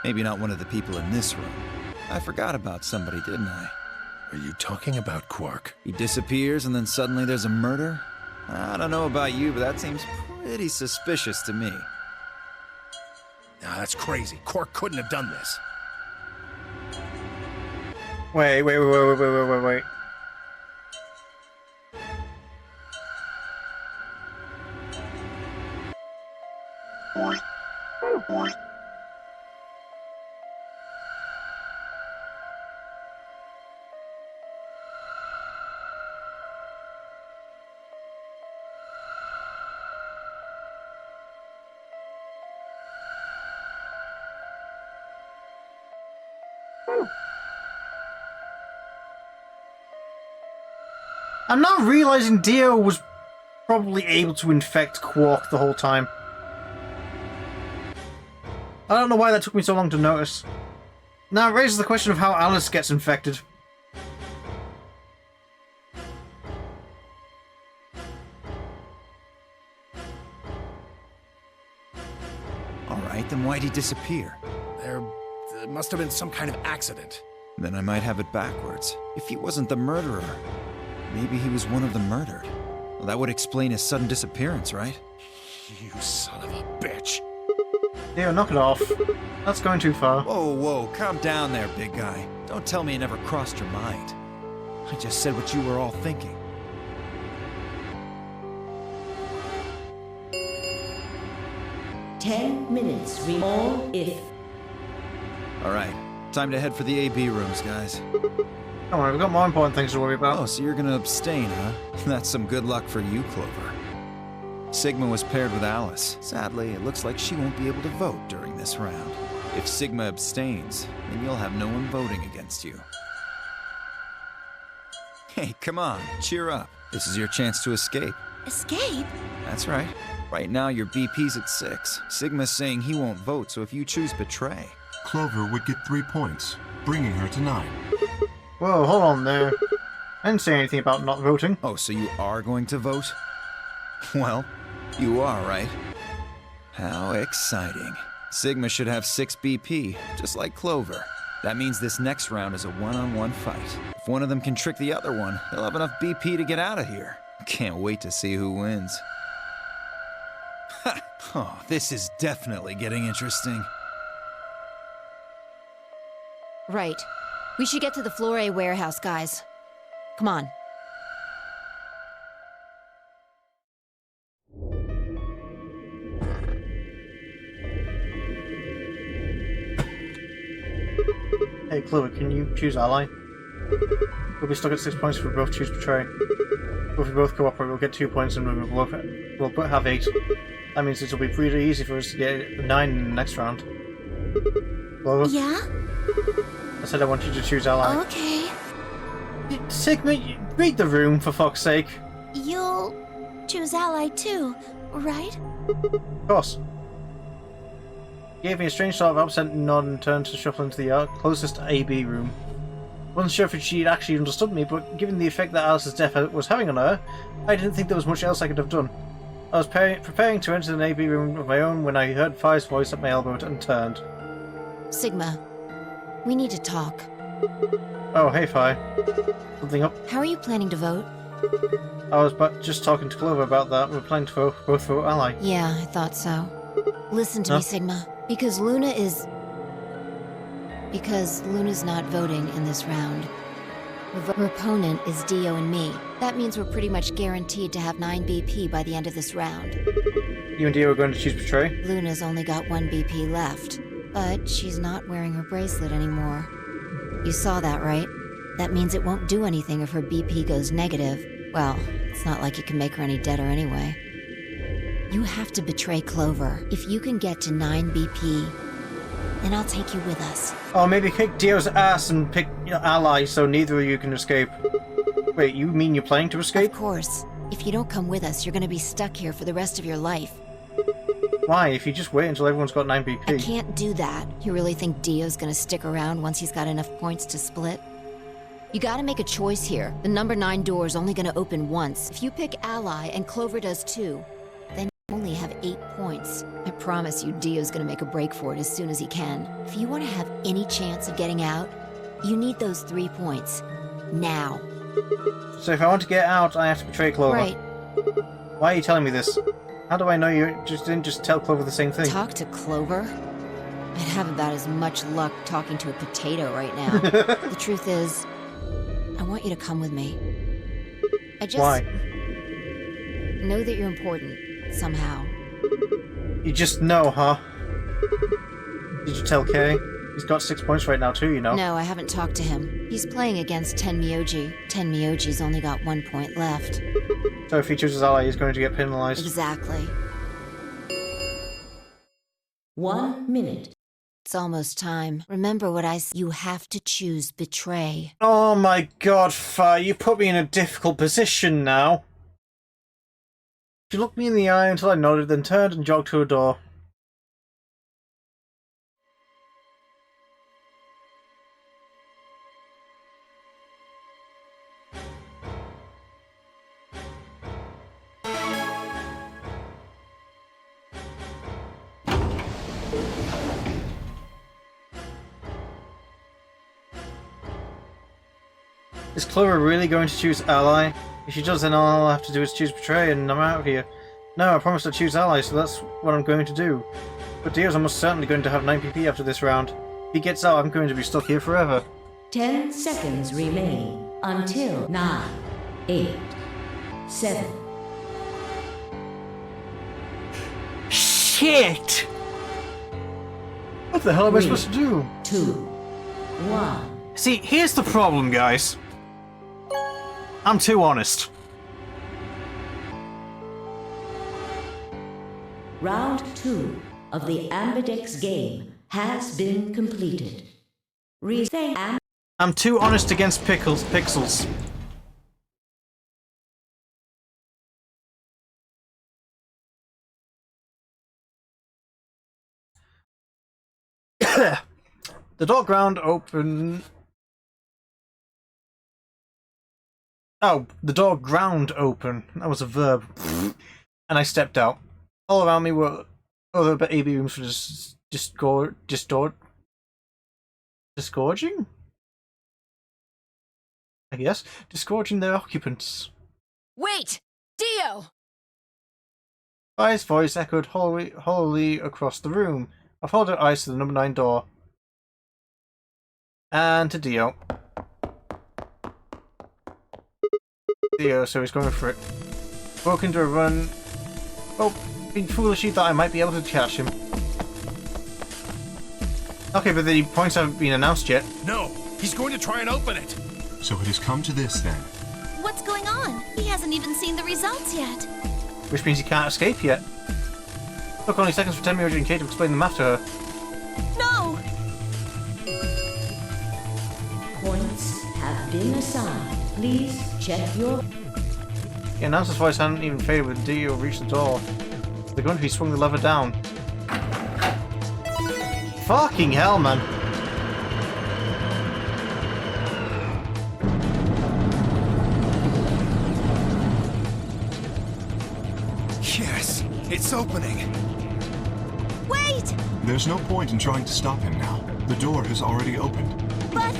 F: maybe not one of the people in this room. I forgot about somebody, didn't I?
C: Are you talking about Quark?
F: He disappears and then suddenly there's a murder? I don't know about you, but that seems pretty suspicious to me.
C: Nah, that's crazy. Quark couldn't have done this.
A: Wait. I'm now realizing Dio was probably able to infect Quark the whole time. I don't know why that took me so long to notice. Now it raises the question of how Alice gets infected.
F: Alright, then why'd he disappear?
C: There must have been some kind of accident.
F: Then I might have it backwards. If he wasn't the murderer, maybe he was one of the murdered. Well, that would explain his sudden disappearance, right?
C: You son of a bitch.
A: Dio, knock it off. That's going too far.
F: Whoa, whoa, calm down there, big guy. Don't tell me it never crossed your mind. I just said what you were all thinking.
D: Ten minutes. All if.
F: Alright, time to head for the AB rooms, guys.
A: Come on, we've got more important things to worry about.
F: Oh, so you're gonna abstain, huh? That's some good luck for you, Clover. Sigma was paired with Alice. Sadly, it looks like she won't be able to vote during this round. If Sigma abstains, then you'll have no one voting against you. Hey, come on, cheer up. This is your chance to escape.
I: Escape?
F: That's right. Right now, your BP's at 6. Sigma's saying he won't vote, so if you choose Betray...
E: Clover would get 3 points, bringing her to 9.
A: Whoa, hold on there. I didn't say anything about not voting.
F: Oh, so you are going to vote? Well, you are, right? How exciting. Sigma should have 6 BP, just like Clover. That means this next round is a one-on-one fight. If one of them can trick the other one, they'll have enough BP to get out of here. Can't wait to see who wins. Ha! Oh, this is definitely getting interesting.
G: Right. We should get to the Floor A warehouse, guys. Come on.
A: Hey, Clover, can you choose Ally? We'll be stuck at 6 points if we both choose Betray. But if we both cooperate, we'll get 2 points and we'll both have 8. That means it'll be pretty easy for us to get 9 in the next round. Clover?
I: Yeah?
A: I said I want you to choose Ally.
I: Okay.
A: Sigma, read the room, for fuck's sake.
I: You'll choose Ally too, right?
A: Of course. He gave me a strange sort of absent nod and turned to shuffle into the closest AB room. Wasn't sure if she'd actually understood me, but given the effect that Alice's death was having on her, I didn't think there was much else I could have done. I was preparing to enter an AB room of my own when I heard Fi's voice at my elbow and turned.
G: Sigma, we need to talk.
A: Oh, hey Fi. Something up?
G: How are you planning to vote?
A: I was just talking to Clover about that. We're planning to both vote Ally.
G: Yeah, I thought so. Listen to me, Sigma. Because Luna's not voting in this round. Her opponent is Dio and me. That means we're pretty much guaranteed to have 9 BP by the end of this round.
A: You and Dio are going to choose Betray?
G: Luna's only got 1 BP left, but she's not wearing her bracelet anymore. You saw that, right? That means it won't do anything if her BP goes negative. Well, it's not like you can make her any deader anyway. You have to betray Clover. If you can get to 9 BP, then I'll take you with us.
A: Oh, maybe kick Dio's ass and pick Ally so neither of you can escape. Wait, you mean you're planning to escape?
G: Of course. If you don't come with us, you're gonna be stuck here for the rest of your life.
A: Why? If you just wait until everyone's got 9 BP.
G: I can't do that. You really think Dio's gonna stick around once he's got enough points to split? You gotta make a choice here. The number 9 door is only gonna open once. If you pick Ally and Clover does too, then you only have 8 points. I promise you Dio's gonna make a break for it as soon as he can. If you wanna have any chance of getting out, you need those 3 points. Now.
A: So if I want to get out, I have to betray Clover.
G: Right.
A: Why are you telling me this? How do I know you didn't just tell Clover the same thing?
G: Talk to Clover? I'd have about as much luck talking to a potato right now. The truth is, I want you to come with me. I just...
A: Why?
G: know that you're important, somehow.
A: You just know, huh? Did you tell Kay? He's got 6 points right now too, you know.
G: No, I haven't talked to him. He's playing against Tenmyoji. Tenmyoji's only got 1 point left.
A: So if he chooses Ally, he's going to get penalized.
G: Exactly.
D: 1 minute.
G: It's almost time. Remember what I said. You have to choose betray.
A: Oh my god, Fi, you put me in a difficult position now. She looked me in the eye until I nodded, then turned and jogged to a door. Is Clover really going to choose Ally? If she does, then all I'll have to do is choose Betray and I'm out of here. No, I promised I'd choose Ally, so that's what I'm going to do. But Dio's almost certainly going to have 9 PP after this round. If he gets out, I'm going to be stuck here forever.
D: 10 seconds remain until 9, 8, 7.
A: Shit! What the hell am I supposed to do?
D: 2, 1.
A: See, here's the problem, guys. I'm too honest.
D: Round 2 of the Ambidex game has been completed.
A: I'm too honest against pixels. The door ground open. Oh, the door ground open. That was a verb. And I stepped out. All around me were other AB rooms for disgorging? I guess. Disgorging their occupants.
B: Wait! Dio!
A: Fi's voice echoed hollowly across the room. I followed her eyes to the number 9 door. And to Dio. Dio, so he's going for it. Broke into a run. Oh, being foolish, he thought I might be able to catch him. Okay, but the points haven't been announced yet.
C: No, he's going to try and open it.
E: So it has come to this then.
I: What's going on? He hasn't even seen the results yet.
A: Which means he can't escape yet. Took only seconds for Tenmyoji and Kate to explain the math to her.
I: No!
D: Points have been assigned. Please check your...
A: The announcer's voice hadn't even faded when Dio reached the door. They're going to be swung the lever down. Fucking hell, man.
F: Yes, it's opening.
I: Wait!
E: There's no point in trying to stop him now. The door has already opened.
I: But...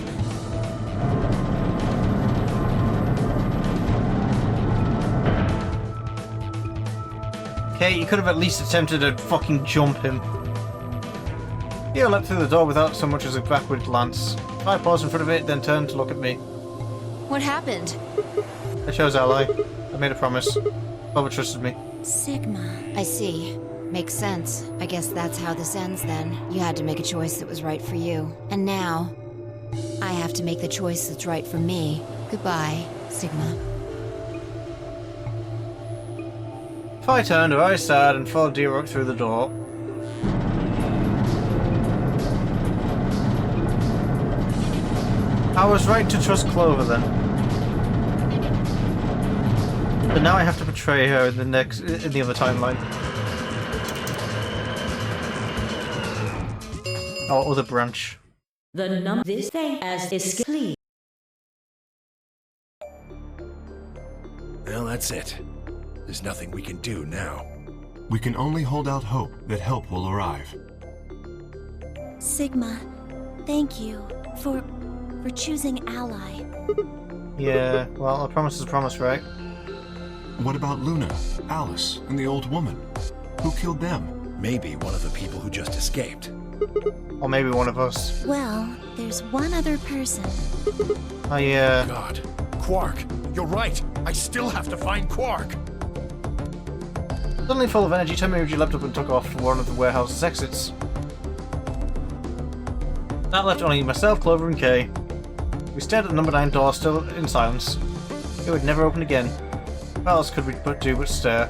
A: Okay, you could have at least attempted to fucking jump him. Dio leapt through the door without so much as a backward glance. I paused in front of it, then turned to look at me.
G: What happened?
A: I chose Ally. I made a promise. Clover trusted me.
I: Sigma.
G: I see. Makes sense. I guess that's how this ends then. You had to make a choice that was right for you. And now, I have to make the choice that's right for me. Goodbye, Sigma.
A: I turned, her eyes sad, and followed Dio through the door. I was right to trust Clover then. But now I have to betray her in the other timeline. Or other branch.
D: The number this thing as is clear.
C: Well, that's it. There's nothing we can do now.
E: We can only hold out hope that help will arrive.
I: Sigma, thank you for choosing Ally.
A: Yeah, well, a promise is a promise, right?
E: What about Luna, Alice, and the old woman? Who killed them?
C: Maybe one of the people who just escaped.
A: Or maybe one of us.
I: Well, there's one other person.
A: Oh yeah.
C: God. Quark, you're right. I still have to find Quark.
A: Suddenly full of energy, Tenmyoji leapt up and took off for one of the warehouse's exits. That left only myself, Clover, and Kay. We stared at the number 9 door, still in silence. It would never open again. What else could we do but stare?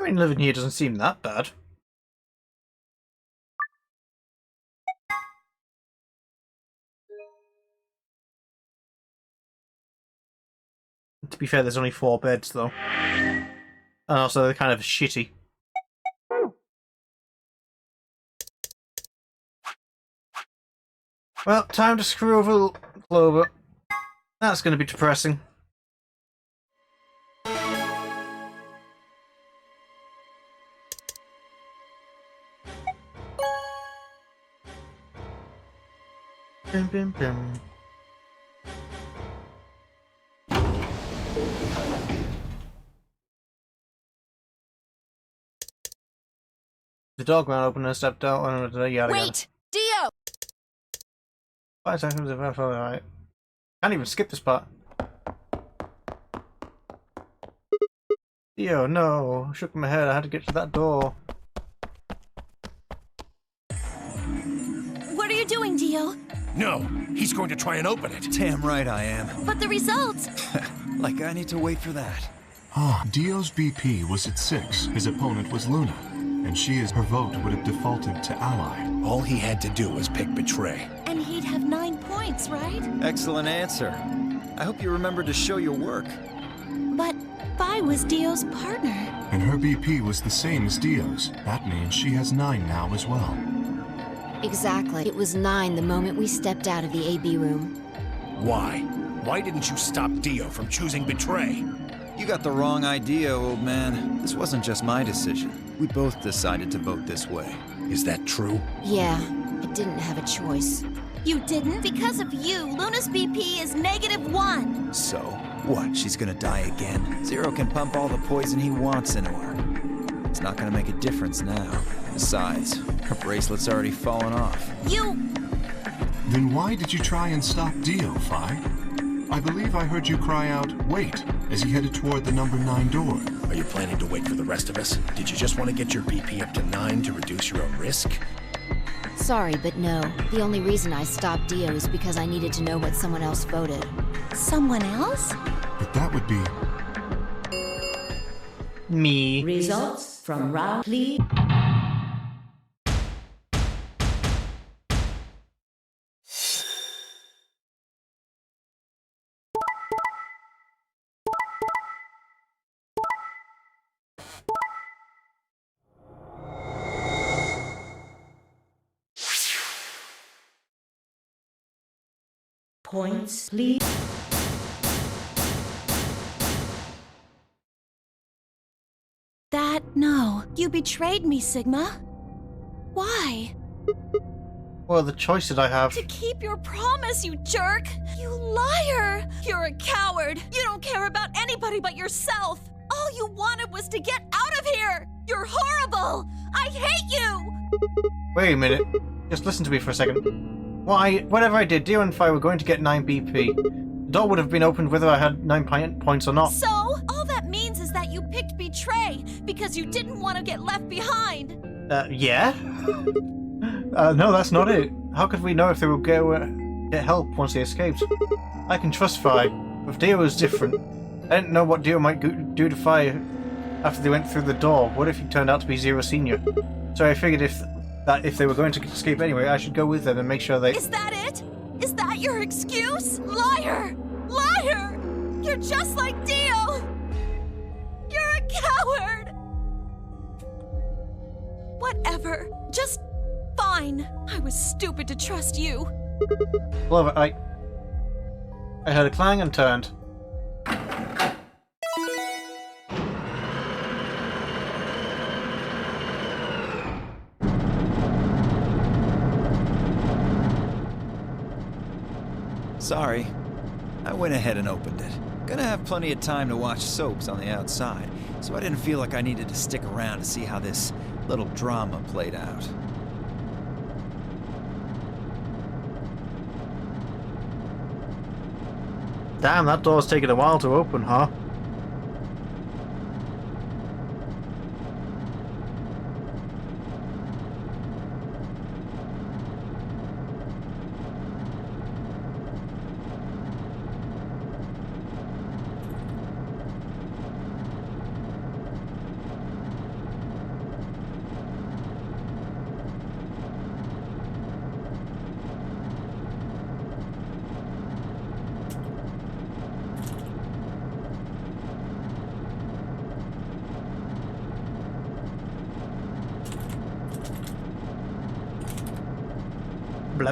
A: mean, living here doesn't seem that bad. To be fair, there's only 4 beds, though. And also, they're kind of shitty. Well, time to screw over Clover. That's going to be depressing. Bim, bim, bim. The dog ran open and stepped out and yada yada.
B: Wait! Dio!
A: 5 seconds if that's alright. Can't even skip this part. Dio, no. Shook my head, I had to get to that door.
I: What are you doing, Dio?
C: No, he's going to try and open it.
F: Damn right I am.
I: But the results...
F: Like I need to wait for that.
E: Ah, Dio's BP was at 6. His opponent was Luna. And her vote would have defaulted to Ally.
C: All he had to do was pick Betray.
I: And he'd have 9 points, right?
F: Excellent answer. I hope you remember to show your work.
I: But Vi was Dio's partner.
E: And her BP was the same as Dio's. That means she has 9 now as well.
G: Exactly. It was 9 the moment we stepped out of the AB room.
C: Why? Why didn't you stop Dio from choosing Betray?
F: You got the wrong idea, old man. This wasn't just my decision. We both decided to vote this way.
C: Is that true?
G: Yeah, I didn't have a choice.
I: You didn't? Because of you, Luna's BP is -1.
F: So, what, she's gonna die again? Zero can pump all the poison he wants into her. It's not gonna make a difference now. Besides, her bracelet's already fallen off.
I: You...
E: Then why did you try and stop Dio, Vi? I believe I heard you cry out, "Wait," as he headed toward the number 9 door.
C: Are you planning to wait for the rest of us? Did you just want to get your BP up to 9 to reduce your own risk?
G: Sorry, but no. The only reason I stopped Dio is because I needed to know what someone else voted.
I: Someone else?
E: But that would be...
A: Me.
D: Results from round, please. Points, please.
I: No. You betrayed me, Sigma. Why?
A: Well, the choice that I have.
I: To keep your promise, you jerk! You liar! You're a coward! You don't care about anybody but yourself! All you wanted was to get out of here! You're horrible! I hate you!
A: Wait a minute. Just listen to me for a second. Whatever I did, Dio and Vi were going to get 9 BP. The door would have been opened whether I had 9 points or not.
I: So, all that means is that you picked Betray because you didn't want to get left behind.
A: Yeah? No, that's not it. How could we know if they would get help once they escaped? I can trust Vi, but Dio was different. I didn't know what Dio might do to Vi after they went through the door. What if he turned out to be Zero Senior? So I figured if they were going to escape anyway, I should go with them and make sure they...
I: Is that it? Is that your excuse? Liar! Liar! You're just like Dio! You're a coward! Whatever. Just fine. I was stupid to trust you.
A: Clover, I heard a clang and turned.
F: Sorry. I went ahead and opened it. Gonna have plenty of time to watch soaps on the outside, so I didn't feel like I needed to stick around to see how this little drama played out.
A: Damn, that door's taking a while to open, huh?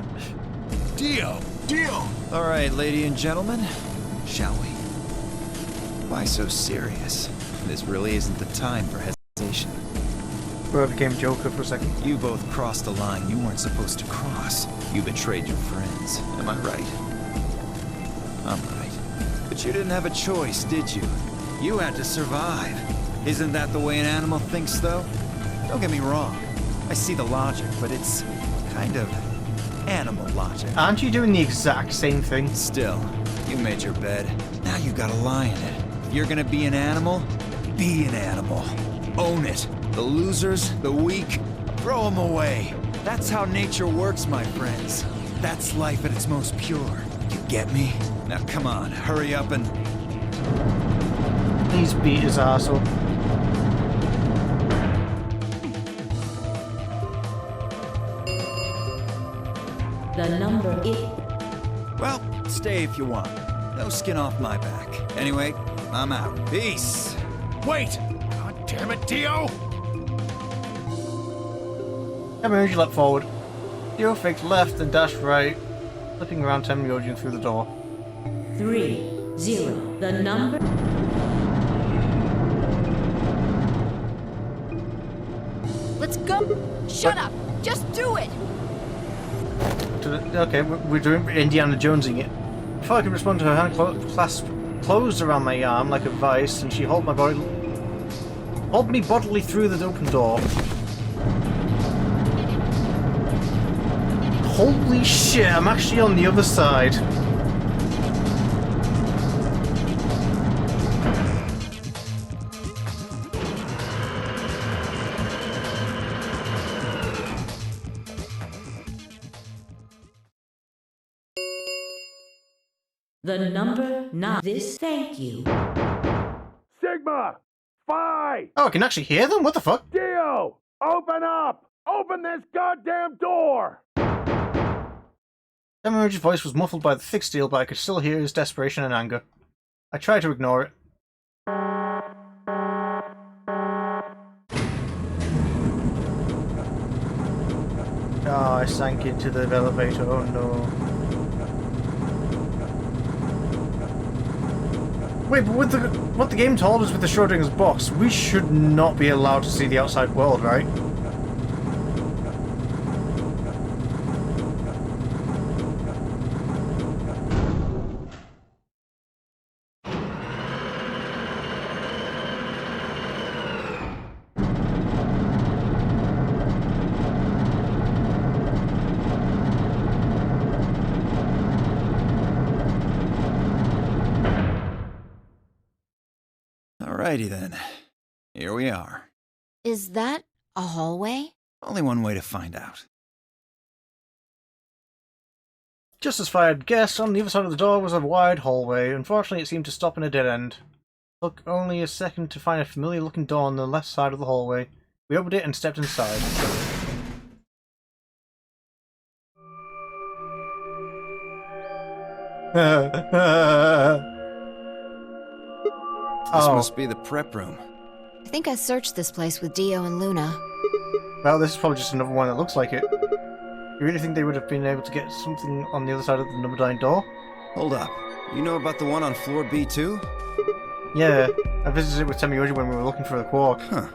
A: that.
C: Dio! Dio!
F: All right, lady and gentlemen, shall we? Why so serious? This really isn't the time for hesitation.
A: Where I became Joker for a second.
F: You both crossed a line you weren't supposed to cross. You betrayed your friends. Am I right? I'm right. But you didn't have a choice, did you? You had to survive. Isn't that the way an animal thinks, though? Don't get me wrong. I see the logic, but it's kind of animal logic.
A: Aren't you doing the exact same thing?
F: Still, you made your bed. Now you gotta lie in it. If you're gonna be an animal, be an animal. Own it. The losers, the weak, throw them away. That's how nature works, my friends. That's life at its most pure. You get me? Now come on, hurry up and...
A: Please beat his ass up.
D: The number is...
F: Well, stay if you want. No skin off my back. Anyway, I'm out. Peace!
C: Wait! God damn it, Dio!
A: Temioji leapt forward. Dio faked left and dashed right, flipping around Temioji and through the door.
D: 3, 0. The number...
B: Let's go! Shut up! Just do it!
A: Okay, we're doing Indiana Jonesing it. Before I could respond to her hand clasp closed around my arm like a vice, and she hauled me bodily through the open door. Holy shit, I'm actually on the other side.
D: The number 9. This thank you.
K: Sigma! Phi!
A: Oh, I can actually hear them? What the fuck?
K: Dio! Open up! Open this goddamn door!
A: Temioji's voice was muffled by the thick steel, but I could still hear his desperation and anger. I tried to ignore it. Oh, I sank into the elevator, oh no. Wait, but with what the game told us with the Schrodinger's box, we should not be allowed to see the outside world, right?
F: Alrighty then. Here we are.
G: Is that a hallway?
F: Only one way to find out.
A: Just as I had guessed, on the other side of the door was a wide hallway. Unfortunately, it seemed to stop in a dead end. Took only a second to find a familiar-looking door on the left side of the hallway. We opened it and stepped inside.
F: This must be the prep room.
G: I think I searched this place with Dio and Luna.
A: Well, this is probably just another one that looks like it. You really think they would have been able to get something on the other side of the number 9 door?
F: Hold up. You know about the one on floor B2?
A: Yeah, I visited it with Temioji when we were looking for the quark.
F: Huh.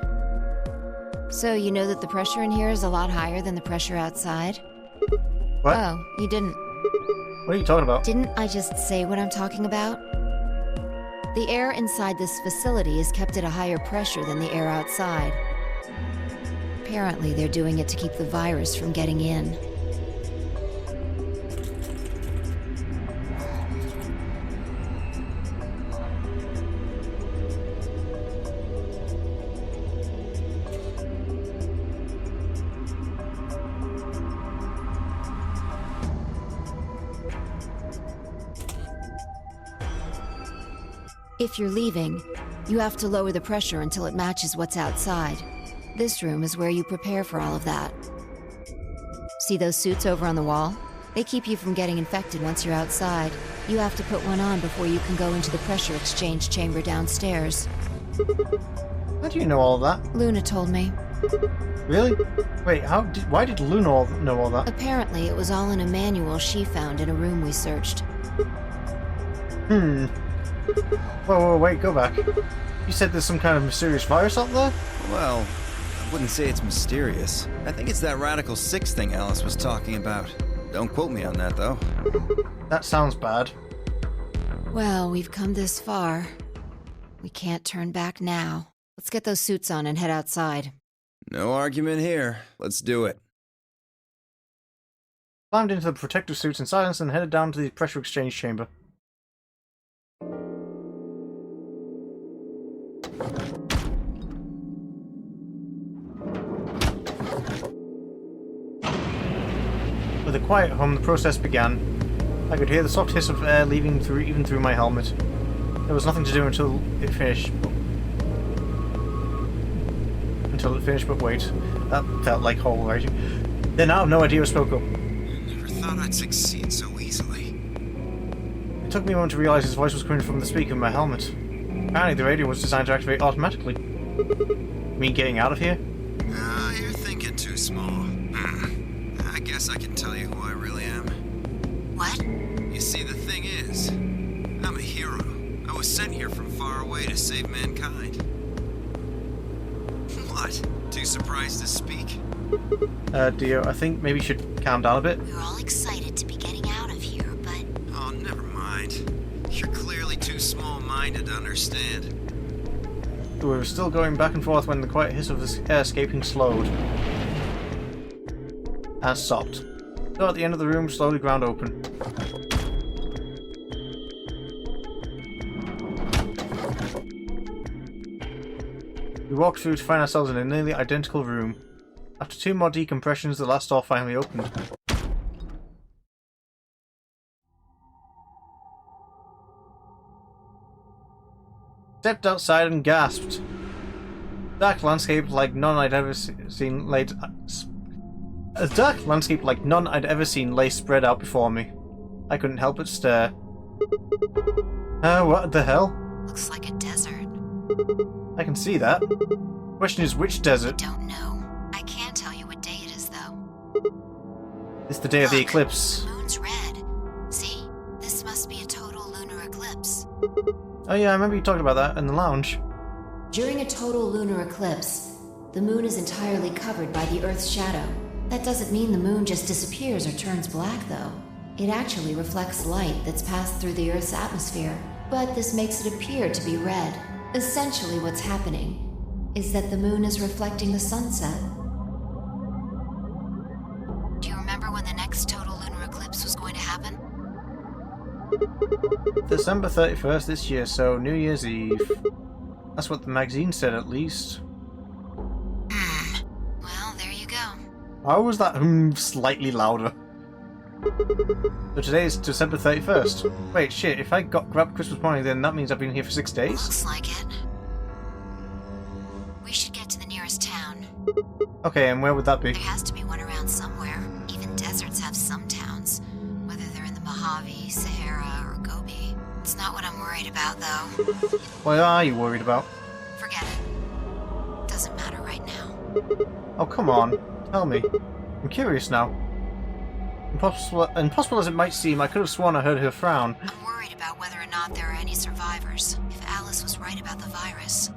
G: So you know that the pressure in here is a lot higher than the pressure outside?
A: What?
G: Oh, you didn't.
A: What are you talking about?
G: Didn't I just say what I'm talking about? The air inside this facility is kept at a higher pressure than the air outside. Apparently, they're doing it to keep the virus from getting in. If you're leaving, you have to lower the pressure until it matches what's outside. This room is where you prepare for all of that. See those suits over on the wall? They keep you from getting infected once you're outside. You have to put one on before you can go into the pressure exchange chamber downstairs.
A: How do you know all of that?
G: Luna told me.
A: Really? Wait, why did Luna know all that?
G: Apparently, it was all in a manual she found in a room we searched.
A: Whoa, wait, go back. You said there's some kind of mysterious virus out there?
F: Well, I wouldn't say it's mysterious. I think it's that Radical 6 thing Alice was talking about. Don't quote me on that, though.
A: That sounds bad.
G: Well, we've come this far. We can't turn back now. Let's get those suits on and head outside.
F: No argument here. Let's do it.
A: Climbed into the protective suits in silence and headed down to the pressure exchange chamber. With a quiet hum, the process began. I could hear the soft hiss of air leaving even through my helmet. There was nothing to do until it finished. But wait. That felt like whole writing. Then out of no idea spoke up.
F: Never thought I'd succeed so easily.
A: It took me a moment to realize his voice was coming from the speaker in my helmet. Apparently the radio was designed to activate automatically. You mean getting out of here?
F: You're thinking too small. I guess I can tell you who I really am.
H: What?
F: You see, the thing is, I'm a hero. I was sent here from far away to save mankind. What? Too surprised to speak?
A: Dio, I think maybe you should calm down a bit.
H: We were all excited to be getting out of here, but...
F: Oh, never mind. You're clearly too small-minded to understand.
A: We were still going back and forth when the quiet hiss of the air escaping slowed. And stopped. The door at the end of the room slowly ground open. We walked through to find ourselves in a nearly identical room. After 2 more decompressions, the last door finally opened. Stepped outside and gasped. Dark landscape like none I'd ever seen laid. A dark landscape like none I'd ever seen lay spread out before me. I couldn't help but stare. What the hell?
H: Looks like a desert.
A: I can see that. Question is, which desert?
H: Don't know. I can't tell you what day it is, though.
A: It's the day of the eclipse.
H: The moon's red. See? This must be a total lunar eclipse.
A: Oh yeah, I remember you talking about that in the lounge.
G: During a total lunar eclipse, the moon is entirely covered by the Earth's shadow. That doesn't mean the moon just disappears or turns black, though. It actually reflects light that's passed through the Earth's atmosphere, but this makes it appear to be red. Essentially what's happening is that the moon is reflecting the sunset.
H: Do you remember when the next total lunar eclipse was going to happen?
A: December 31st this year, so New Year's Eve. That's what the magazine said, at least.
H: Well, there you go.
A: How was that slightly louder? So today is December 31st. Wait, shit, if I got grabbed Christmas morning, then that means I've been here for 6 days?
H: Looks like it. We should get to the nearest town.
A: Okay, and where would that be?
H: There has to be one around somewhere. Even deserts have some towns, whether they're in the Mojave, Sahara, or Gobi. It's not what I'm worried about, though.
A: What are you worried about?
H: Forget it. Doesn't matter right now.
A: Oh, come on. Tell me. I'm curious now. Impossible as it might seem, I could have sworn I heard her frown.
H: I'm worried about whether or not there are any survivors. If Alice was right about the virus.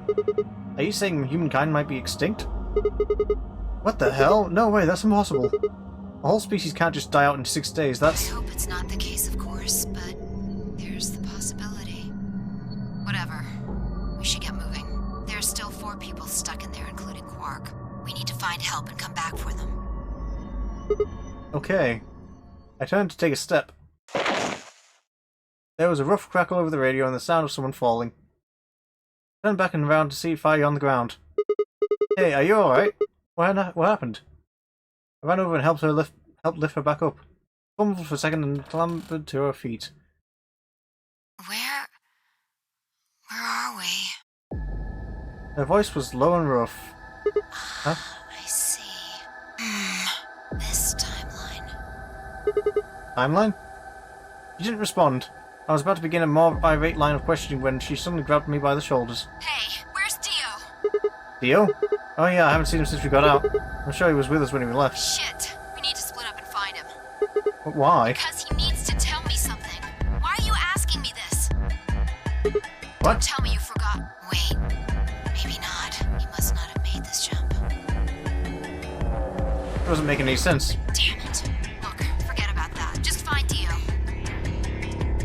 A: Are you saying humankind might be extinct? What the hell? No way, that's impossible. A whole species can't just die out in 6 days, that's...
H: I hope it's not the case, of course, but there's the possibility. Whatever. We should get moving. There's still 4 people stuck in there, including Quark. We need to find help and come back for them.
A: Okay. I turned to take a step. There was a rough crackle over the radio and the sound of someone falling. I turned back and around to see Fire on the ground. Hey, are you alright? What happened? I ran over and helped lift her back up. Fumbled for a second and clambered to her feet.
H: Where are we?
A: Her voice was low and rough. Huh?
H: I see. This timeline.
A: Timeline? She didn't respond. I was about to begin a more irate line of questioning when she suddenly grabbed me by the shoulders.
H: Hey, where's Dio?
A: Dio? Oh yeah, I haven't seen him since we got out. I'm sure he was with us when we left.
H: Shit! We need to split up and find him.
A: But why?
H: Because he needs to tell me something. Why are you asking me this?
A: What?
H: Don't tell me you forgot. Wait. Maybe not. He must not have made this jump.
A: It doesn't make any sense.
H: Damn it. Look, forget about that. Just find Dio.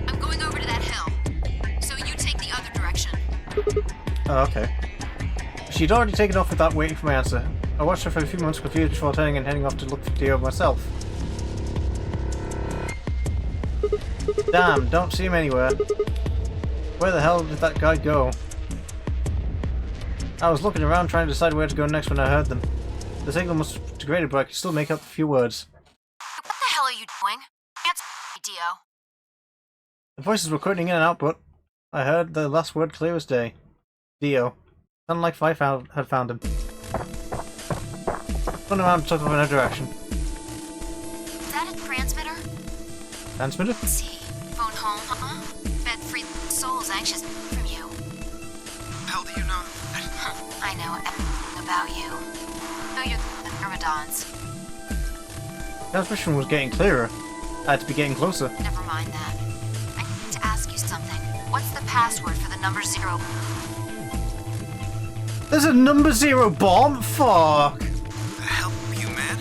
H: I'm going over to that hill. So you take the other direction.
A: Oh, okay. She'd already taken off without waiting for my answer. I watched her for a few months confused before turning and heading off to look for Dio myself. Damn, don't see him anywhere. Where the hell did that guy go? I was looking around trying to decide where to go next when I heard them. The signal must have degraded, but I could still make out a few words.
H: What the hell are you doing? Answer me, Dio.
A: The voices were cutting in and out, but I heard the last word clear as day. Dio. Sounded like I had found him. Turned around and took off in her direction.
H: Is that a transmitter?
A: Transmitter?
H: Let's see. Phone home, Bet free souls anxious from you.
F: How do you know?
H: I know everything about you. Know you're the Myrmidons.
A: Transmission was getting clearer. I had to be getting closer.
H: Never mind that. I need to ask you something. What's the password for the number 0?
A: There's a number 0 bomb? Fuck!
F: The hell are you, man?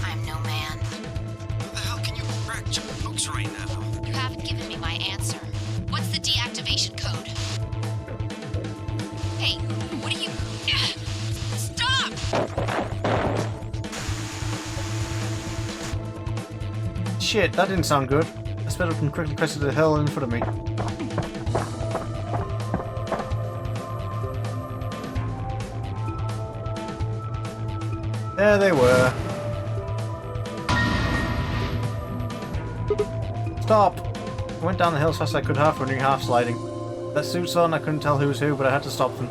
H: I'm no man.
F: How the hell can you crack jokes right now?
H: You haven't given me my answer. What's the deactivation code? Hey, what are you... Stop!
A: Shit, that didn't sound good. I sped up and quickly crested the hill in front of me. There they were. Stop! I went down the hill as fast as I could, half running, half sliding. That suits on, I couldn't tell who was who, but I had to stop them.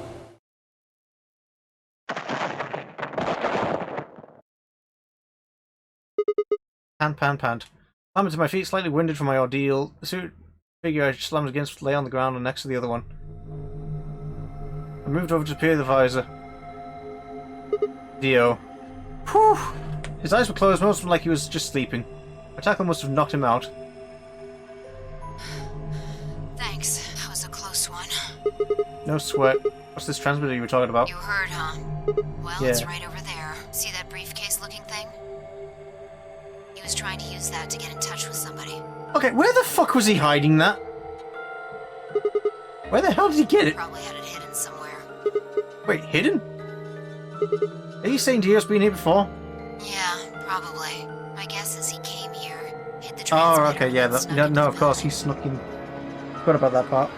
A: Pant. Climbing to my feet, slightly winded from my ordeal. The suit figure I slammed against lay on the ground and next to the other one. I moved over to peer the visor. Dio. Whew! His eyes were closed, most of them like he was just sleeping. My tackle must have knocked him out.
H: Thanks. That was a close one.
A: No sweat. What's this transmitter you were talking about?
H: You heard, huh? Well,
A: Yeah.
H: it's right over there. See that briefcase-looking thing? He was trying to use that to get in touch with somebody.
A: Okay, where the fuck was he hiding that? Where the hell did he get it?
H: Probably had it hidden somewhere.
A: Wait, hidden? Are you saying Dio's been here before?
H: Yeah, probably. My guess is he came here, hid the
A: Oh,
H: transmitter,
A: okay, yeah.
H: and snuck
A: No,
H: into
A: no,
H: the
A: of course,
H: building.
A: he snuck in. Forgot about that part.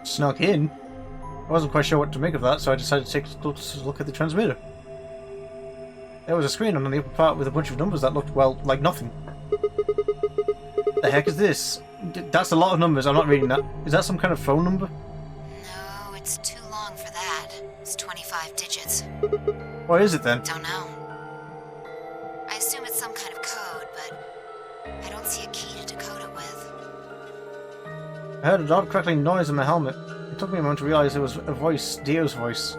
A: Snuck in? I wasn't quite sure what to make of that, so I decided to take a close look at the transmitter. There was a screen on the upper part with a bunch of numbers that looked, well, like nothing. The heck is this? That's a lot of numbers, I'm not reading that. Is that some kind of phone number?
H: No, it's too long for that. It's 25 digits.
A: What is it then?
H: Don't know. I assume it's some kind of code, but I don't see a key to decode it with.
A: I heard a loud crackling noise in my helmet. It took me a moment to realize it was a voice, Dio's voice.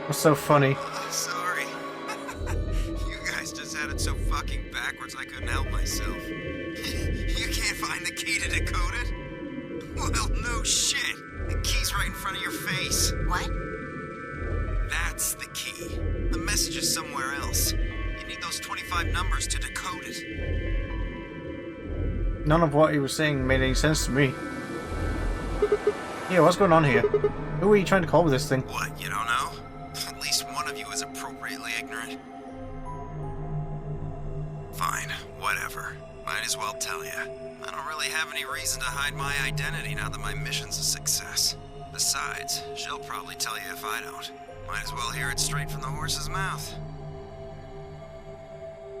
A: What's so funny?
F: Sorry. You guys just had it so fucking backwards I couldn't help myself. You can't find the key to decode it? Well, no shit. The key's right in front of your face.
H: What?
F: That's the key. The message is somewhere else. You need those 25 numbers to decode it.
A: None of what he was saying made any sense to me. Yeah, what's going on here? Who are you trying to call with this thing?
F: What, you don't know? At least one of you is appropriately ignorant. Fine, whatever. Might as well tell you. I don't really have any reason to hide my identity now that my mission's a success. Besides, she'll probably tell you if I don't. Might as well hear it straight from the horse's mouth.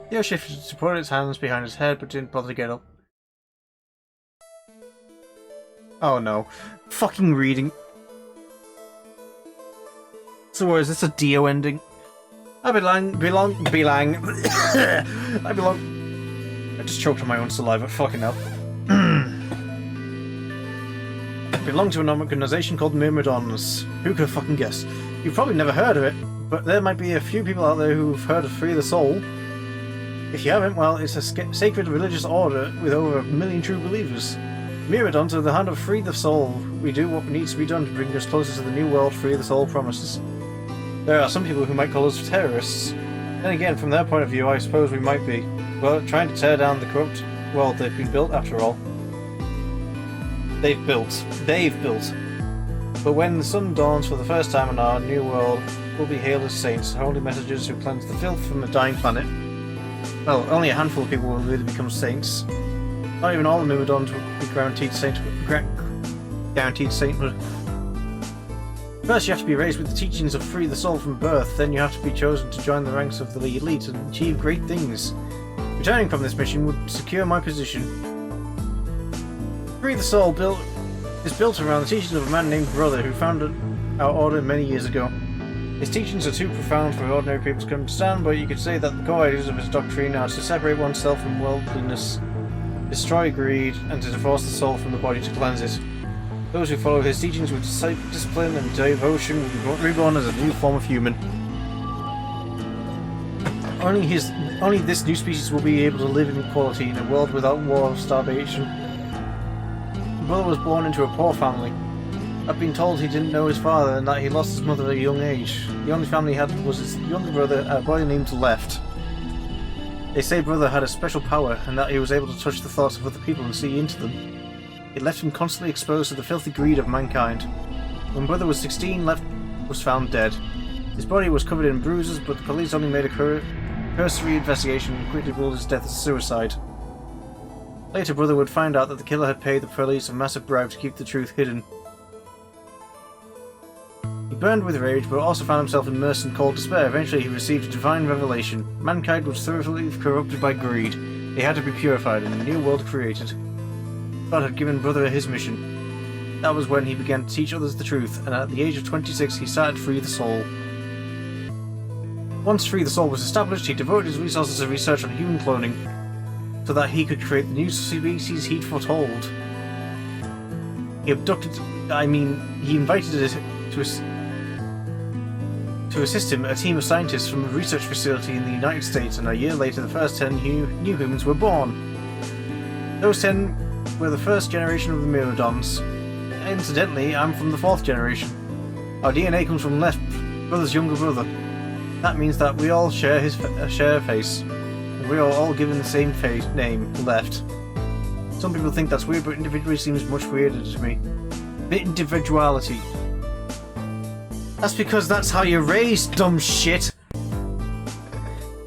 A: Theo shifted to put its hands behind his head but didn't bother to get up. Oh no. Fucking reading. So is this a Dio ending? I belong. I just choked on my own saliva, fucking hell. I belong to an organization called Myrmidons. Who could have fucking guessed? You've probably never heard of it, but there might be a few people out there who've heard of Free the Soul. If you haven't, well, it's a sacred religious order with over 1 million true believers. Myrmidons are the hand of Free the Soul. We do what needs to be done to bring us closer to the new world Free the Soul promises. There are some people who might call us terrorists. Then again, from their point of view, I suppose we might be. Well, trying to tear down the corrupt world they've been built, after all. They've built. But when the sun dawns for the first time in our new world, we'll be hailed as saints, holy messengers who cleanse the filth from a dying planet. Well, only a handful of people will really become saints. Not even all the Myrmidons will be guaranteed sainthood. First, you have to be raised with the teachings of Free the Soul from birth, then you have to be chosen to join the ranks of the elite and achieve great things. Returning from this mission would secure my position. Free the Soul is built around the teachings of a man named Brother who founded our order many years ago. His teachings are too profound for ordinary people to understand, but you could say that the core ideas of his doctrine are to separate oneself from worldliness, destroy greed, and to divorce the soul from the body to cleanse it. Those who follow his teachings with discipline and devotion will be reborn as a new form of human. Only this new species will be able to live in equality in a world without war or starvation. Brother was born into a poor family. I've been told he didn't know his father and that he lost his mother at a young age. The only family he had was his younger brother, a boy named Left. They say Brother had a special power and that he was able to touch the thoughts of other people and see into them. It left him constantly exposed to the filthy greed of mankind. When Brother was 16, Left was found dead. His body was covered in bruises, but the police only made a cursory investigation and quickly ruled his death as suicide. Later, Brother would find out that the killer had paid the police a massive bribe to keep the truth hidden. He burned with rage, but also found himself immersed in cold despair. Eventually, he received a divine revelation. Mankind was thoroughly corrupted by greed. They had to be purified and a new world created. God had given Brother his mission. That was when he began to teach others the truth, and at the age of 26 he started Free the Soul. Once Free the Soul was established, he devoted his resources to research on human cloning, so that he could create the new species he'd foretold. He invited to assist him a team of scientists from a research facility in the United States, and a year later the first 10 new humans were born. Those 10 were the first generation of the Myrmidons. Incidentally, I'm from the 4th generation. Our DNA comes from Left, Brother's younger brother. That means that we all share a face. And we are all given the same name, Left. Some people think that's weird, but individuality seems much weirder to me. Individuality. That's because that's how you're raised, dumb shit!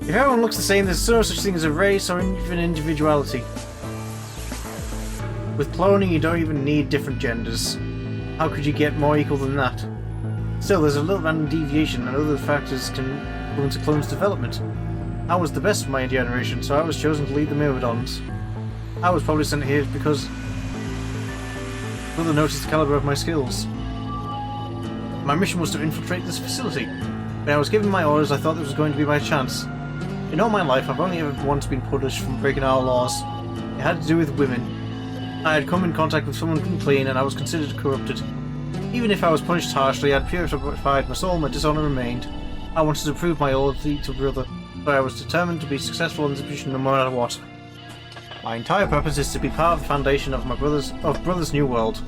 A: If everyone looks the same, there's no such thing as a race or even individuality. With cloning, you don't even need different genders. How could you get more equal than that? Still, there's a little random deviation and other factors can influence a clone's development. I was the best of my generation, so I was chosen to lead the Myrmidons. I was probably sent here because Brother noticed the caliber of my skills. My mission was to infiltrate this facility. When I was given my orders, I thought this was going to be my chance. In all my life, I've only ever once been punished for breaking our laws. It had to do with women. I had come in contact with someone unclean and I was considered corrupted. Even if I was punished harshly, I had purified my soul and my dishonour remained. I wanted to prove my loyalty to Brother, but I was determined to be successful in this mission no matter what. My entire purpose is to be part of the foundation of Brother's new world.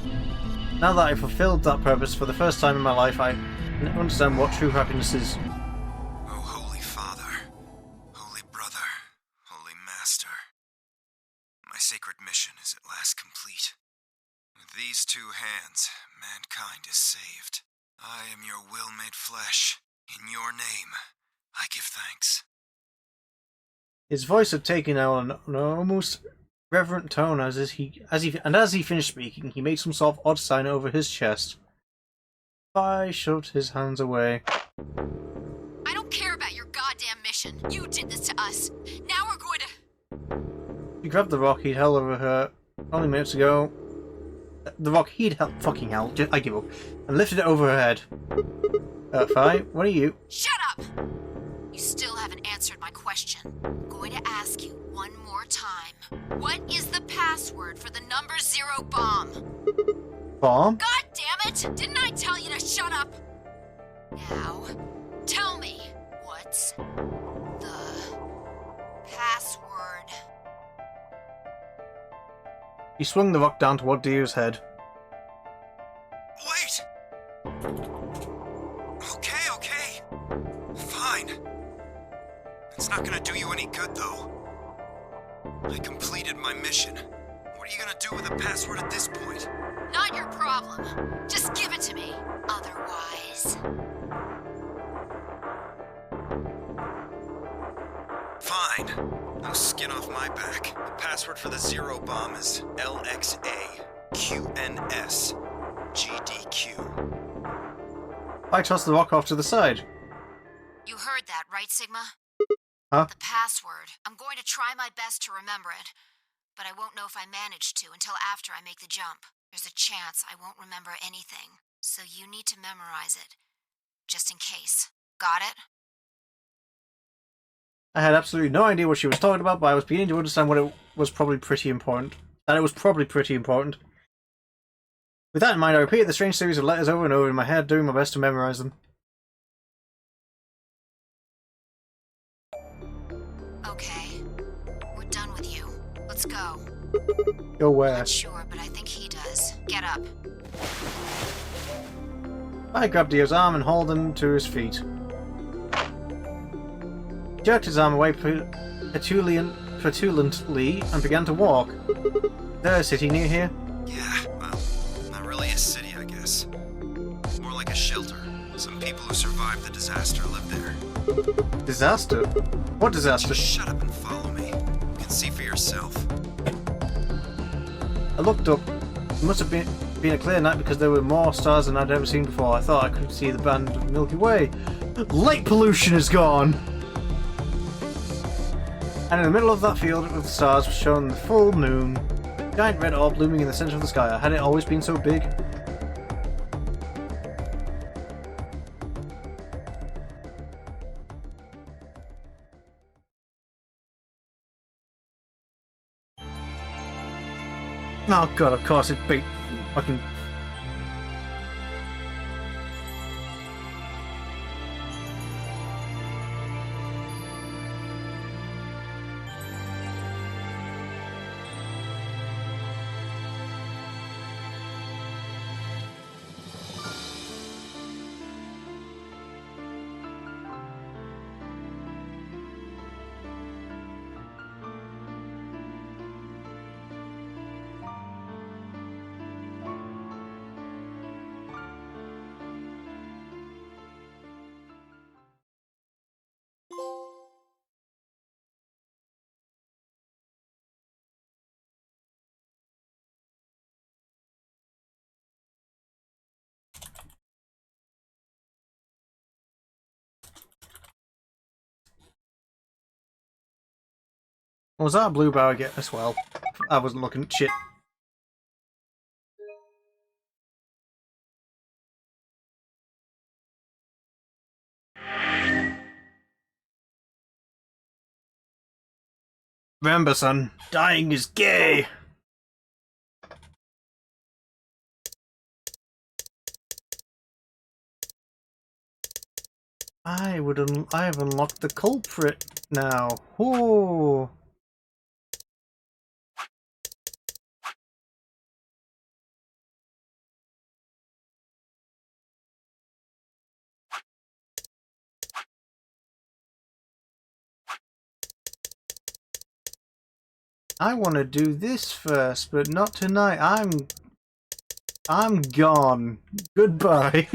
A: Now that I've fulfilled that purpose for the first time in my life, I understand what true happiness is.
F: Oh, Holy Father, Holy Brother, Holy Master, my sacred mission is at last complete. With these 2 hands, mankind is saved. I am your will made flesh. In your name, I give thanks.
A: His voice had taken on an almost reverent tone as he finished speaking, he made some sort of odd sign over his chest. Vi shoved his hands away.
H: I don't care about your goddamn mission. You did this to us. Now we're going to...
A: He grabbed the rock he'd held over her only minutes ago. The rock he'd held... Fucking hell, I give up. And lifted it over her head. Vi, what are you?
H: Shut up! You still haven't answered my question. I'm going to ask you one more time. What is the password for the number 0 bomb?
A: Bomb?
H: God damn it! Didn't I tell you to shut up? Now, tell me, what's the password?
A: He swung the rock down toward Dio's head.
F: Wait! Okay. Fine. It's not gonna do you any good, though. I completed my mission. What are you gonna do with the password at this point?
H: Not your problem. Just give it to me. Otherwise...
F: Fine. No skin off my back. The password for the 0 bomb is LXAQNSGDQ.
A: I tossed the rock off to the side.
H: You heard that, right, Sigma?
A: Huh?
H: The password. I'm going to try my best to remember it, but I won't know if I manage to until after I make the jump. There's a chance I won't remember anything, so you need to memorize it. Just in case. Got it?
A: I had absolutely no idea what she was talking about, but I was beginning to understand what it was probably pretty important. That it was probably pretty important. With that in mind, I repeated the strange series of letters over and over in my head, doing my best to memorize them.
H: Okay. We're done with you. Let's go.
A: Go where?
H: Not sure, but I think he does. Get up.
A: I grabbed Dio's arm and hauled him to his feet. He jerked his arm away petulantly and began to walk. There, a city near here?
F: Yeah, well, not really a city, I guess. More like a shelter. Some people who survived the disaster live there.
A: Disaster? What disaster?
F: Just shut up and follow me. You can see for yourself.
A: I looked up. It must have been a clear night because there were more stars than I'd ever seen before. I thought I could see the band of Milky Way. Light pollution is gone! And in the middle of that field with the stars was shown the full moon. A giant red orb looming in the center of the sky. Had it always been so big? Oh god, of course it beat fucking... Was that a blue bar again as well? I wasn't looking. Shit. Remember, son, dying is gay! I have unlocked the culprit now. Ooh. I want to do this first, but not tonight. I'm gone. Goodbye.